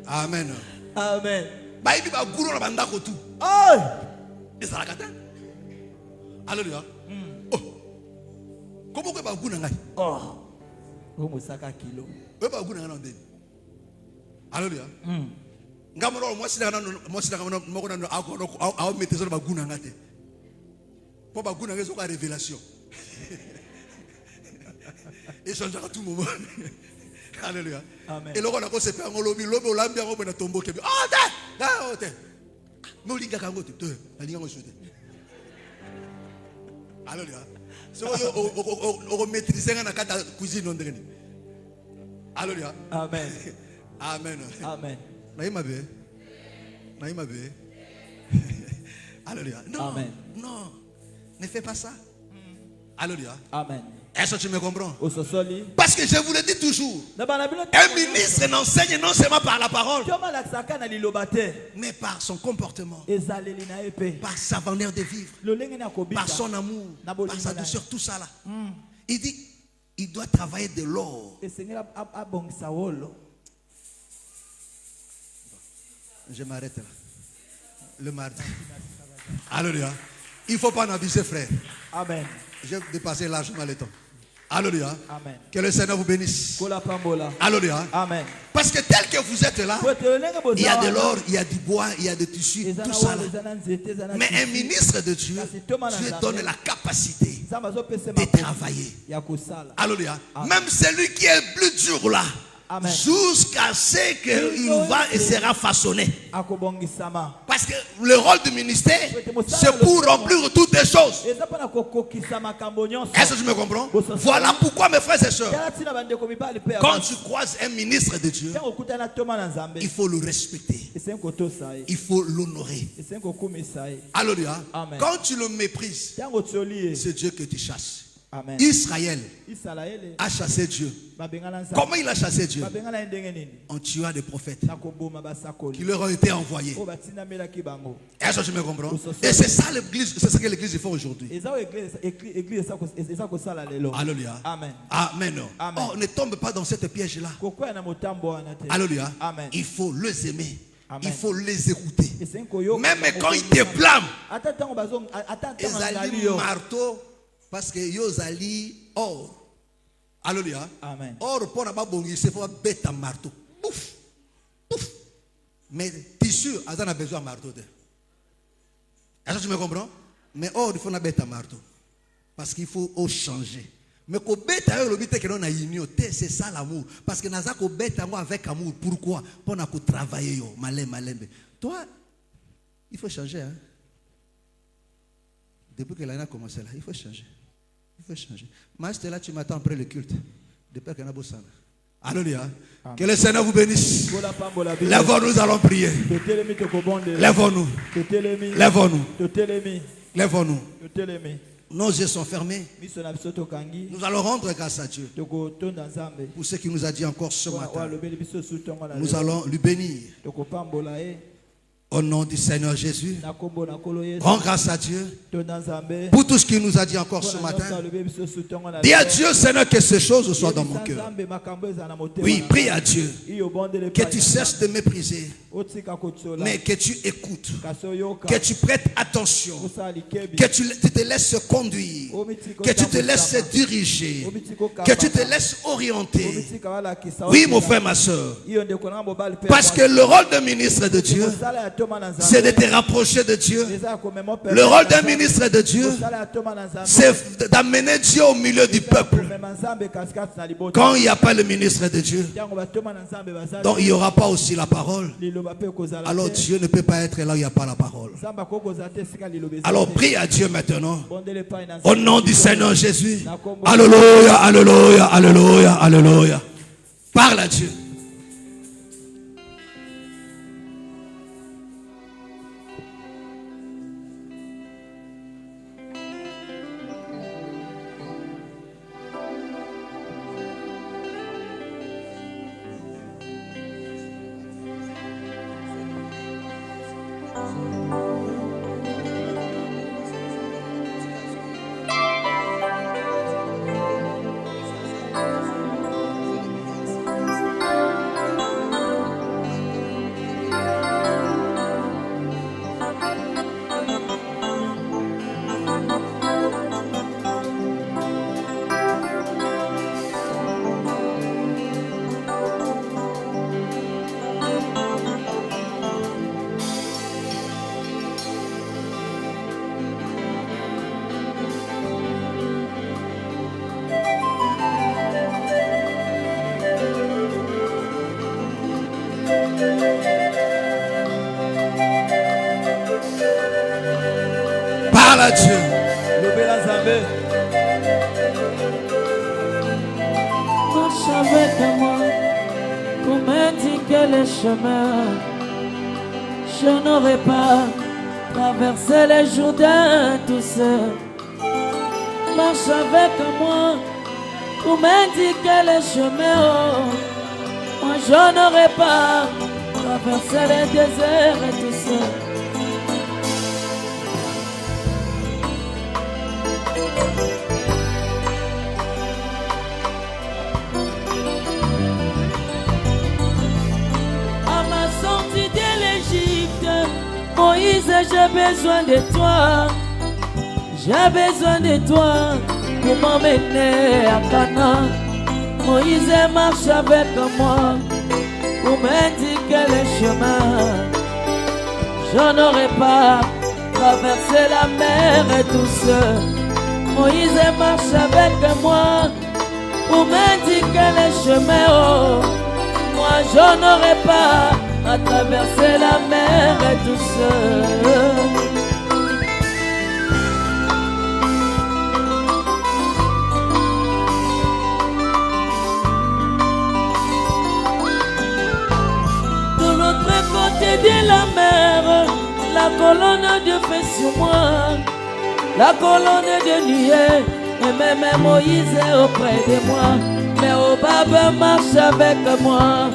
Amen. Amen. Baïbi ba guru na banda ko tu. Ay! Esalakata. Alléluia. Oh. Comment que ba guru ngai? Oh. Omo saka kilo. E ba guru ngai ndeni. Alléluia. Ngamoro mo sila na mo ko na a mettre sur ba guru ngai te. Pour ba guru ngai so ka révélation. Et change à tout moment. Alléluia. Amen. Et le roi a conseillé un lobby, lobby au lambia, on a tombé. Oh, t'es. Nous, les gars, alléluia. Si on maîtrise la cuisine, alléluia. Amen. Amen. Amen. Alléluia. Non. Amen. Non. Ne fais pas ça. Alléluia. Amen. Est-ce que tu me comprends? Parce que je vous le dis toujours, un ministre n'enseigne non seulement par la parole, mais par son comportement, par sa manière de vivre, par son amour, par sa douceur, tout ça là. Il dit, il doit travailler de l'or. Je m'arrête là. Le mardi. Alléluia. Il ne faut pas en abuser, frère. Amen. Je vais dépasser largement le temps. Alléluia. Amen. Que le Seigneur vous bénisse. Alléluia. Amen. Parce que tel que vous êtes là, il y a de l'or, il y a du bois, il y a des tissus, tout ça là. Mais un ministre de Dieu, Dieu donne la capacité de travailler. Alléluia. Même celui qui est plus dur là, jusqu'à ce qu'il va et sera façonné. Parce que le rôle du ministère, c'est pour remplir toutes les choses. Est-ce que tu me comprends? Voilà pourquoi, mes frères et sœurs, quand tu croises un ministre de Dieu, il faut le respecter. Il faut l'honorer. Alléluia. Quand tu le méprises, c'est Dieu que tu chasses. Amen. Israël a chassé Dieu. Comment il a chassé Dieu? En tuant des prophètes qui leur ont été envoyés. Est-ce que tu me comprends? Et c'est ça l'église, c'est ça que l'église fait aujourd'hui. Alléluia. Amen. Amen. Oh, ne tombe pas dans cette piège-là. Alléluia. Il faut les aimer. Amen. Il faut les écouter. Même quand ils te blâment, ils allument marteau. Parce que Yozali or. Alléluia. Amen. Or pour la babongi, c'est pour bête à marteau. Pouf. Pouf. Mais tissu, Azan a besoin de marteau. Est-ce que tu me comprends? Mais or, il faut une bête à marteau. Parce qu'il faut changer. Mais qu'on bête à le bête que l'on a ignoté, c'est ça l'amour. Parce que Nazak ko bête avec amour. Pourquoi? Pour nous travailler. Malin. Toi, il faut changer. Hein? Depuis que l'année a commencé là, il faut changer. Il faut changer. Master là, tu m'attends après le culte. Depuis qu'il y a beau sang. Alléluia. Que le Seigneur vous bénisse. Lèvons-nous, nous allons prier. Lèvons-nous. Lèvons-nous. Lèvons-nous. Nos yeux sont fermés. Nous allons rendre grâce à Dieu pour ce qu'il nous a dit encore ce matin. Nous allons lui bénir. Au nom du Seigneur Jésus, rends grâce à Dieu pour tout ce qu'il nous a dit encore ce matin. Dis à Dieu, Seigneur, que ces choses soient dans mon cœur. Oui, prie à Dieu que tu cesses de mépriser, mais que tu écoutes, que tu prêtes attention, que tu te laisses conduire, que tu te laisses diriger, que tu te laisses orienter. Oui, mon frère, ma soeur, parce que le rôle de ministre de Dieu, c'est de te rapprocher de Dieu. Le rôle d'un ministre de Dieu, c'est d'amener Dieu au milieu du peuple. Quand il n'y a pas le ministre de Dieu, donc il n'y aura pas aussi la parole. Alors Dieu ne peut pas être là où il n'y a pas la parole. Alors prie à Dieu maintenant. Au nom du Seigneur Jésus. Alléluia, alléluia, alléluia, alléluia. Parle à Dieu. Parle à Dieu. Marche avec moi pour m'indiquer les chemins. Je n'aurais pas traversé les Jourdains tout seul. Marche avec moi pour m'indiquer les chemins. Moi je n'aurais pas traversé les déserts tout seul. Moïse, j'ai besoin de toi. J'ai besoin de toi pour m'emmener à Canaan. Moïse marche avec moi pour m'indiquer les chemins. Je n'aurais pas traversé la mer tout seul. Moïse marche avec moi pour m'indiquer les chemins. Oh, moi je n'aurai pas à traverser la mer tout seul. De l'autre côté de la mer, la colonne de feu sur moi, la colonne de nuée, et même Moïse est auprès de moi. Mais Obab marche avec moi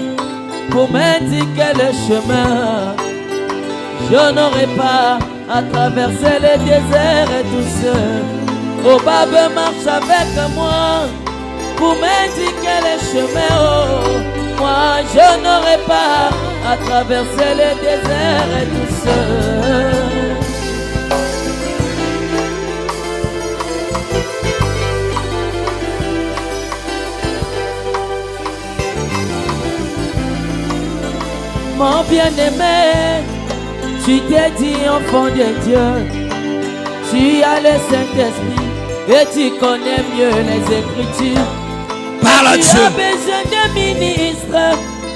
pour m'indiquer le chemin. Je n'aurai pas à traverser le désert tout seul. Obab marche avec moi pour m'indiquer le chemin. Oh, moi je n'aurai pas à traverser le désert tout seul. Mon bien-aimé, tu t'es dit enfant de Dieu, tu as le Saint-Esprit et tu connais mieux les Écritures. Parle à Dieu. Tu as besoin d'un ministre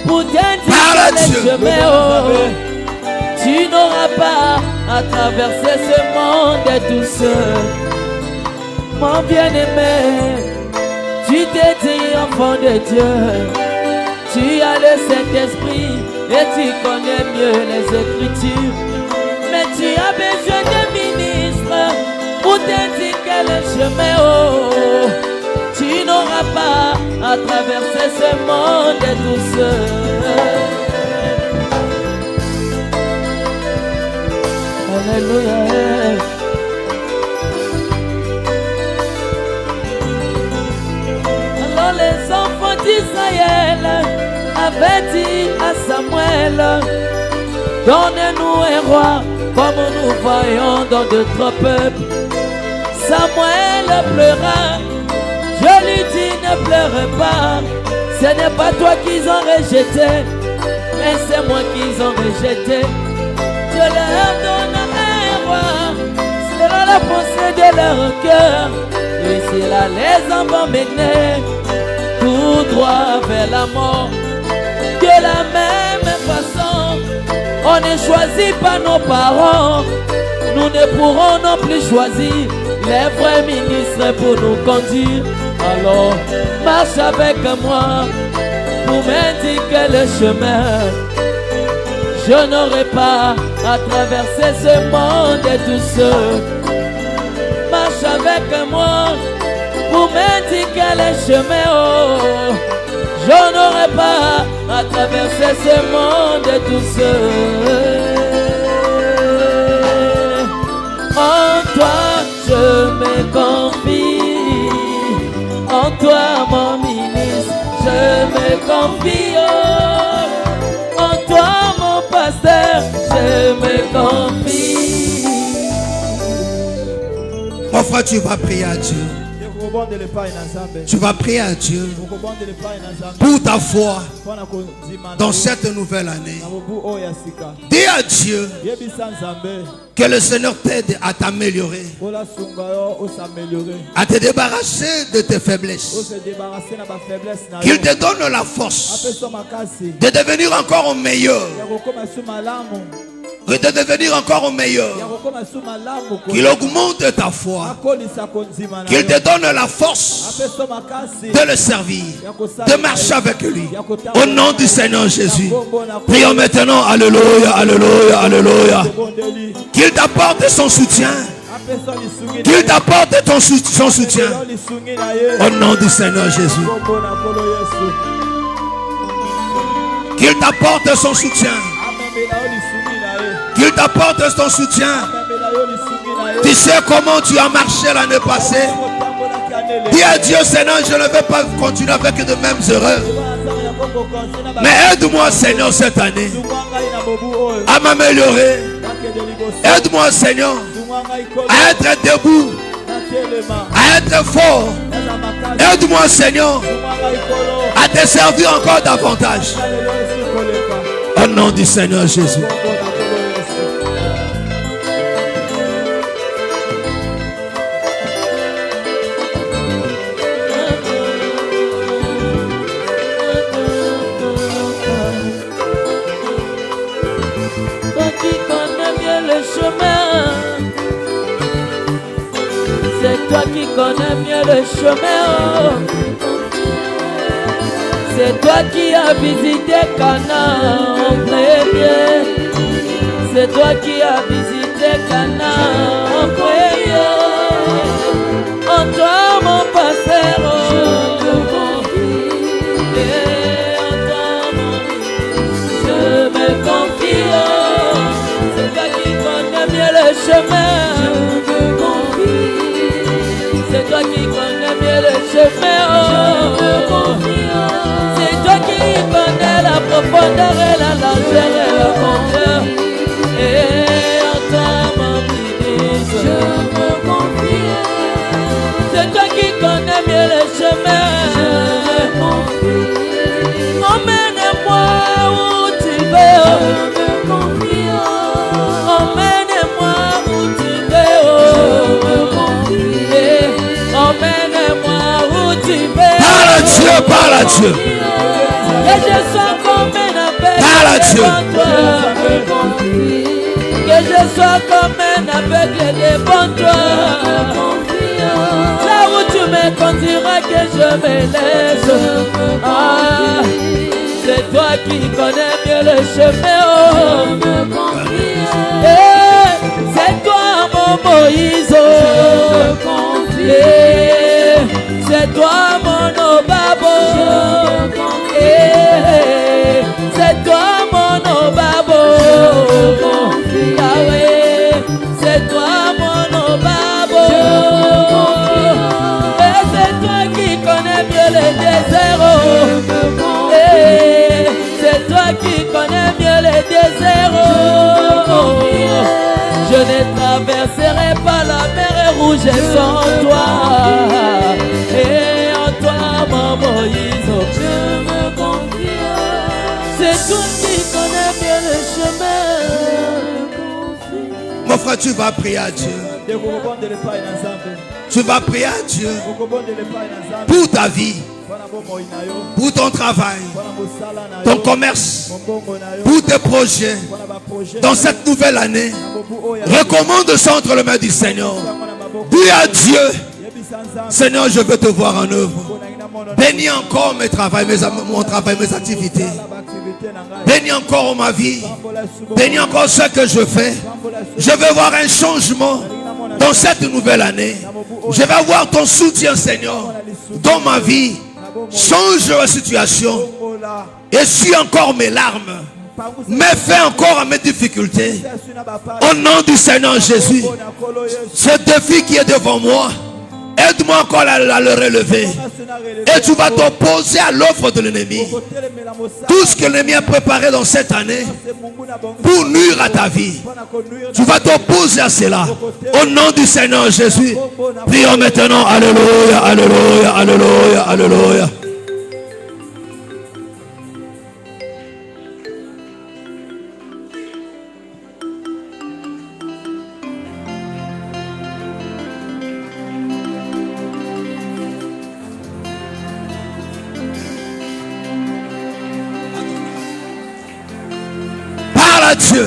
pour t'indiquer les chemins. Oh, tu n'auras pas à traverser ce monde tout seul. Mon bien-aimé, tu t'es dit enfant de Dieu, tu as le Saint-Esprit et tu connais mieux les Écritures. Mais tu as besoin d'un ministre pour t'indiquer le chemin. Oh, tu n'auras pas à traverser ce monde tout seul. Alléluia. Alors les enfants d'Israël avait dit à Samuel, donne-nous un roi comme nous voyons dans d'autres peuples. Samuel pleura, je lui dis ne pleure pas, ce n'est pas toi qu'ils ont rejeté, mais c'est moi qu'ils ont rejeté. Je leur donne un roi, selon la pensée de leur cœur, et cela les a emmenés tout droit vers la mort. De la même façon, on ne choisit pas nos parents, nous ne pourrons non plus choisir les vrais ministres pour nous conduire. Alors marche avec moi pour m'indiquer le chemin. Je n'aurai pas à traverser ce monde tout seul. Marche avec moi pour m'indiquer le chemin. Oh, je n'aurai pas à traverser ce monde tout seul. En toi je me confie, en toi mon ministre je me confie. Oh, en toi mon pasteur je me confie. Mon frère, tu vas prier à Dieu. Tu vas prier à Dieu pour ta foi dans cette nouvelle année. Dis à Dieu que le Seigneur t'aide à t'améliorer, à te débarrasser de tes faiblesses, qu'il te donne la force de devenir encore au meilleur, de devenir encore au meilleur, qu'il augmente ta foi, qu'il te donne la force de le servir, de marcher avec lui. Au nom du Seigneur Jésus, prions maintenant. Alléluia, alléluia, alléluia. Qu'il t'apporte son soutien, qu'il t'apporte son soutien. Au nom du Seigneur Jésus, qu'il t'apporte son soutien, qu'il t'apporte ton soutien. Tu sais comment tu as marché l'année passée. Dis à Dieu, Seigneur, je ne vais pas continuer avec de mêmes erreurs, mais aide-moi, Seigneur, cette année à m'améliorer. Aide-moi, Seigneur, à être debout, à être fort. Aide-moi, Seigneur, à te servir encore davantage. Au nom du Seigneur Jésus. le chemin. C'est toi qui connais mieux le chemin. C'est toi qui as visité Cana en premier. C'est toi qui as visité Cana en premier. En toi mon pasteur, et en toi je me confie. C'est toi qui connais mieux le chemin. C'est toi qui connais mieux le chemin. C'est toi qui connais la profondeur et la largeur et la longueur. Et en toi mon ministre, je me confie. C'est toi qui connais mieux le chemin. Je me confie. Emmène-moi où tu veux. Je me confie. Emmène-moi où tu veux. Je me confie. Emmène-moi où tu veux. Parle à Dieu, parle à Dieu. Que je sois comme un aveugle. Parle à Dieu. Que je sois comme un aveugle devant toi. Là où tu me conduiras, que je me laisse. Ah, c'est toi qui connais mieux le chemin. Eh, c'est toi mon Moïse. Eh, c'est toi mon Obabo. Eh, c'est toi mon Obabo. Yahweh, c'est toi mon Obabo. Et c'est toi qui connais mieux les déserts. Et c'est toi qui connais mieux les déserts. Je ne traverserai pas la mer rouge sans toi. Et en toi mon Moïse, je me confie. C'est toi qui connais bien le chemin. Mon frère, tu vas prier à Dieu. Tu vas prier à Dieu pour ta vie, pour ton travail, ton commerce, pour tes projets. Dans cette nouvelle année, recommande ça entre les mains du Seigneur. Dis à Dieu, Seigneur, je veux te voir en œuvre. Bénis encore mon travail, mes activités. Bénis encore ma vie. Bénis encore ce que je fais. Je veux voir un changement dans cette nouvelle année. Je vais voir ton soutien, Seigneur, dans ma vie. Change la situation. Essuie encore mes larmes. Mets fin encore à mes difficultés. Au nom du Seigneur Jésus, ce défi qui est devant moi, aide-moi encore à le relever. Et tu vas t'opposer à l'offre de l'ennemi. Tout ce que l'ennemi a préparé dans cette année pour nuire à ta vie, tu vas t'opposer à cela. Au nom du Seigneur Jésus, prions maintenant. Alléluia, alléluia, alléluia, alléluia. Dieu.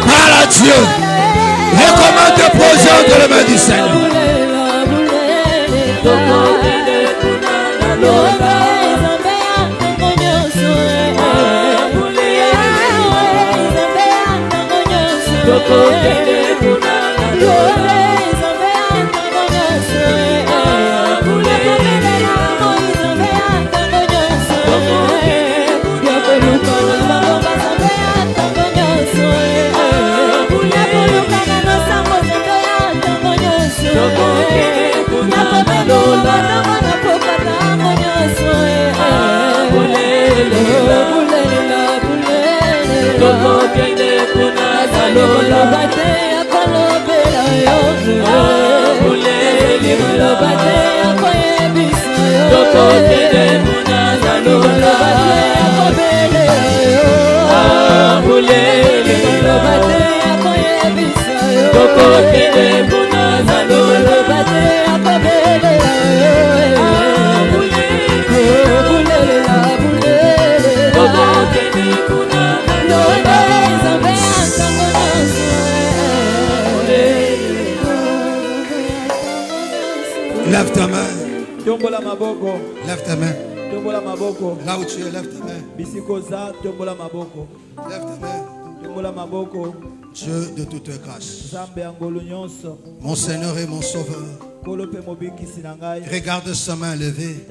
Parle à Dieu. Recommande tes projets entre les mains du Seigneur. Lève ta main. Lève ta main. Là où tu es, lève ta main. Lève ta main. Dieu de toute grâce, mon Seigneur et mon Sauveur, regarde sa main levée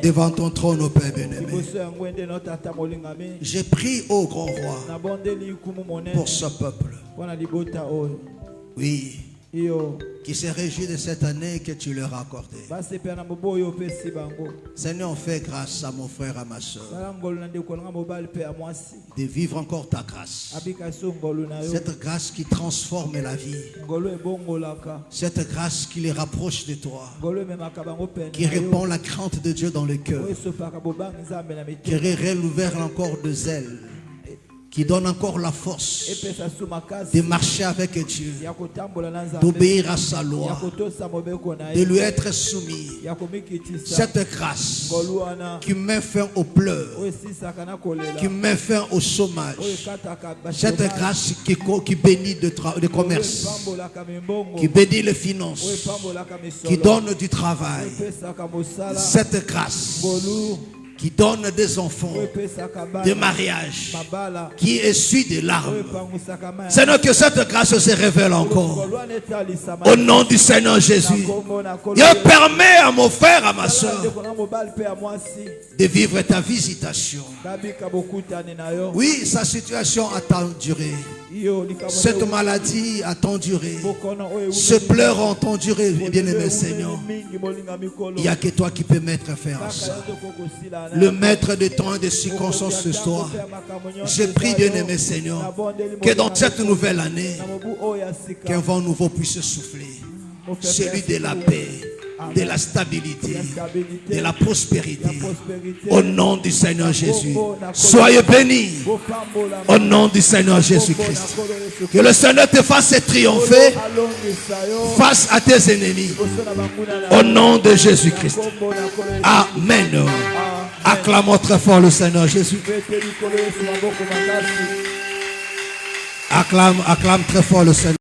devant ton trône, ô Père bien-aimé. J'ai prié au grand roi pour ce peuple. Oui, qui se réjouit de cette année que tu leur as accordée. Seigneur, fais grâce à mon frère, à ma soeur, de vivre encore ta grâce. Cette grâce qui transforme la vie. Cette grâce qui les rapproche de toi. Qui répand la crainte de Dieu dans le cœur. Qui réouvre encore de zèle. Qui donne encore la force de marcher avec Dieu, d'obéir à sa loi, de lui être soumis. Cette grâce qui met fin aux pleurs, qui met fin au chômage, cette grâce qui bénit le commerce, qui bénit les finances, qui donne du travail, cette grâce qui donne des enfants, des mariages, qui essuie des larmes. Seigneur, que cette grâce se révèle encore. Au nom du Seigneur Jésus. Dieu permet à mon frère, à ma soeur, de vivre ta visitation. Oui, sa situation a tant duré. Cette maladie a tant duré. Ce pleur a tant duré, bien-aimé Seigneur. Il n'y a que toi qui peux mettre fin à ça. Le maître de temps et de circonstances ce soir. Je prie, bien-aimé Seigneur, que dans cette nouvelle année, qu'un vent nouveau puisse souffler. Celui de la paix, de la stabilité, de la prospérité. Au nom du Seigneur Jésus. Soyez bénis. Au nom du Seigneur Jésus-Christ. Que le Seigneur te fasse triompher face à tes ennemis. Au nom de Jésus-Christ. Amen. Acclamons très fort le Seigneur Jésus. Acclame très fort le Seigneur.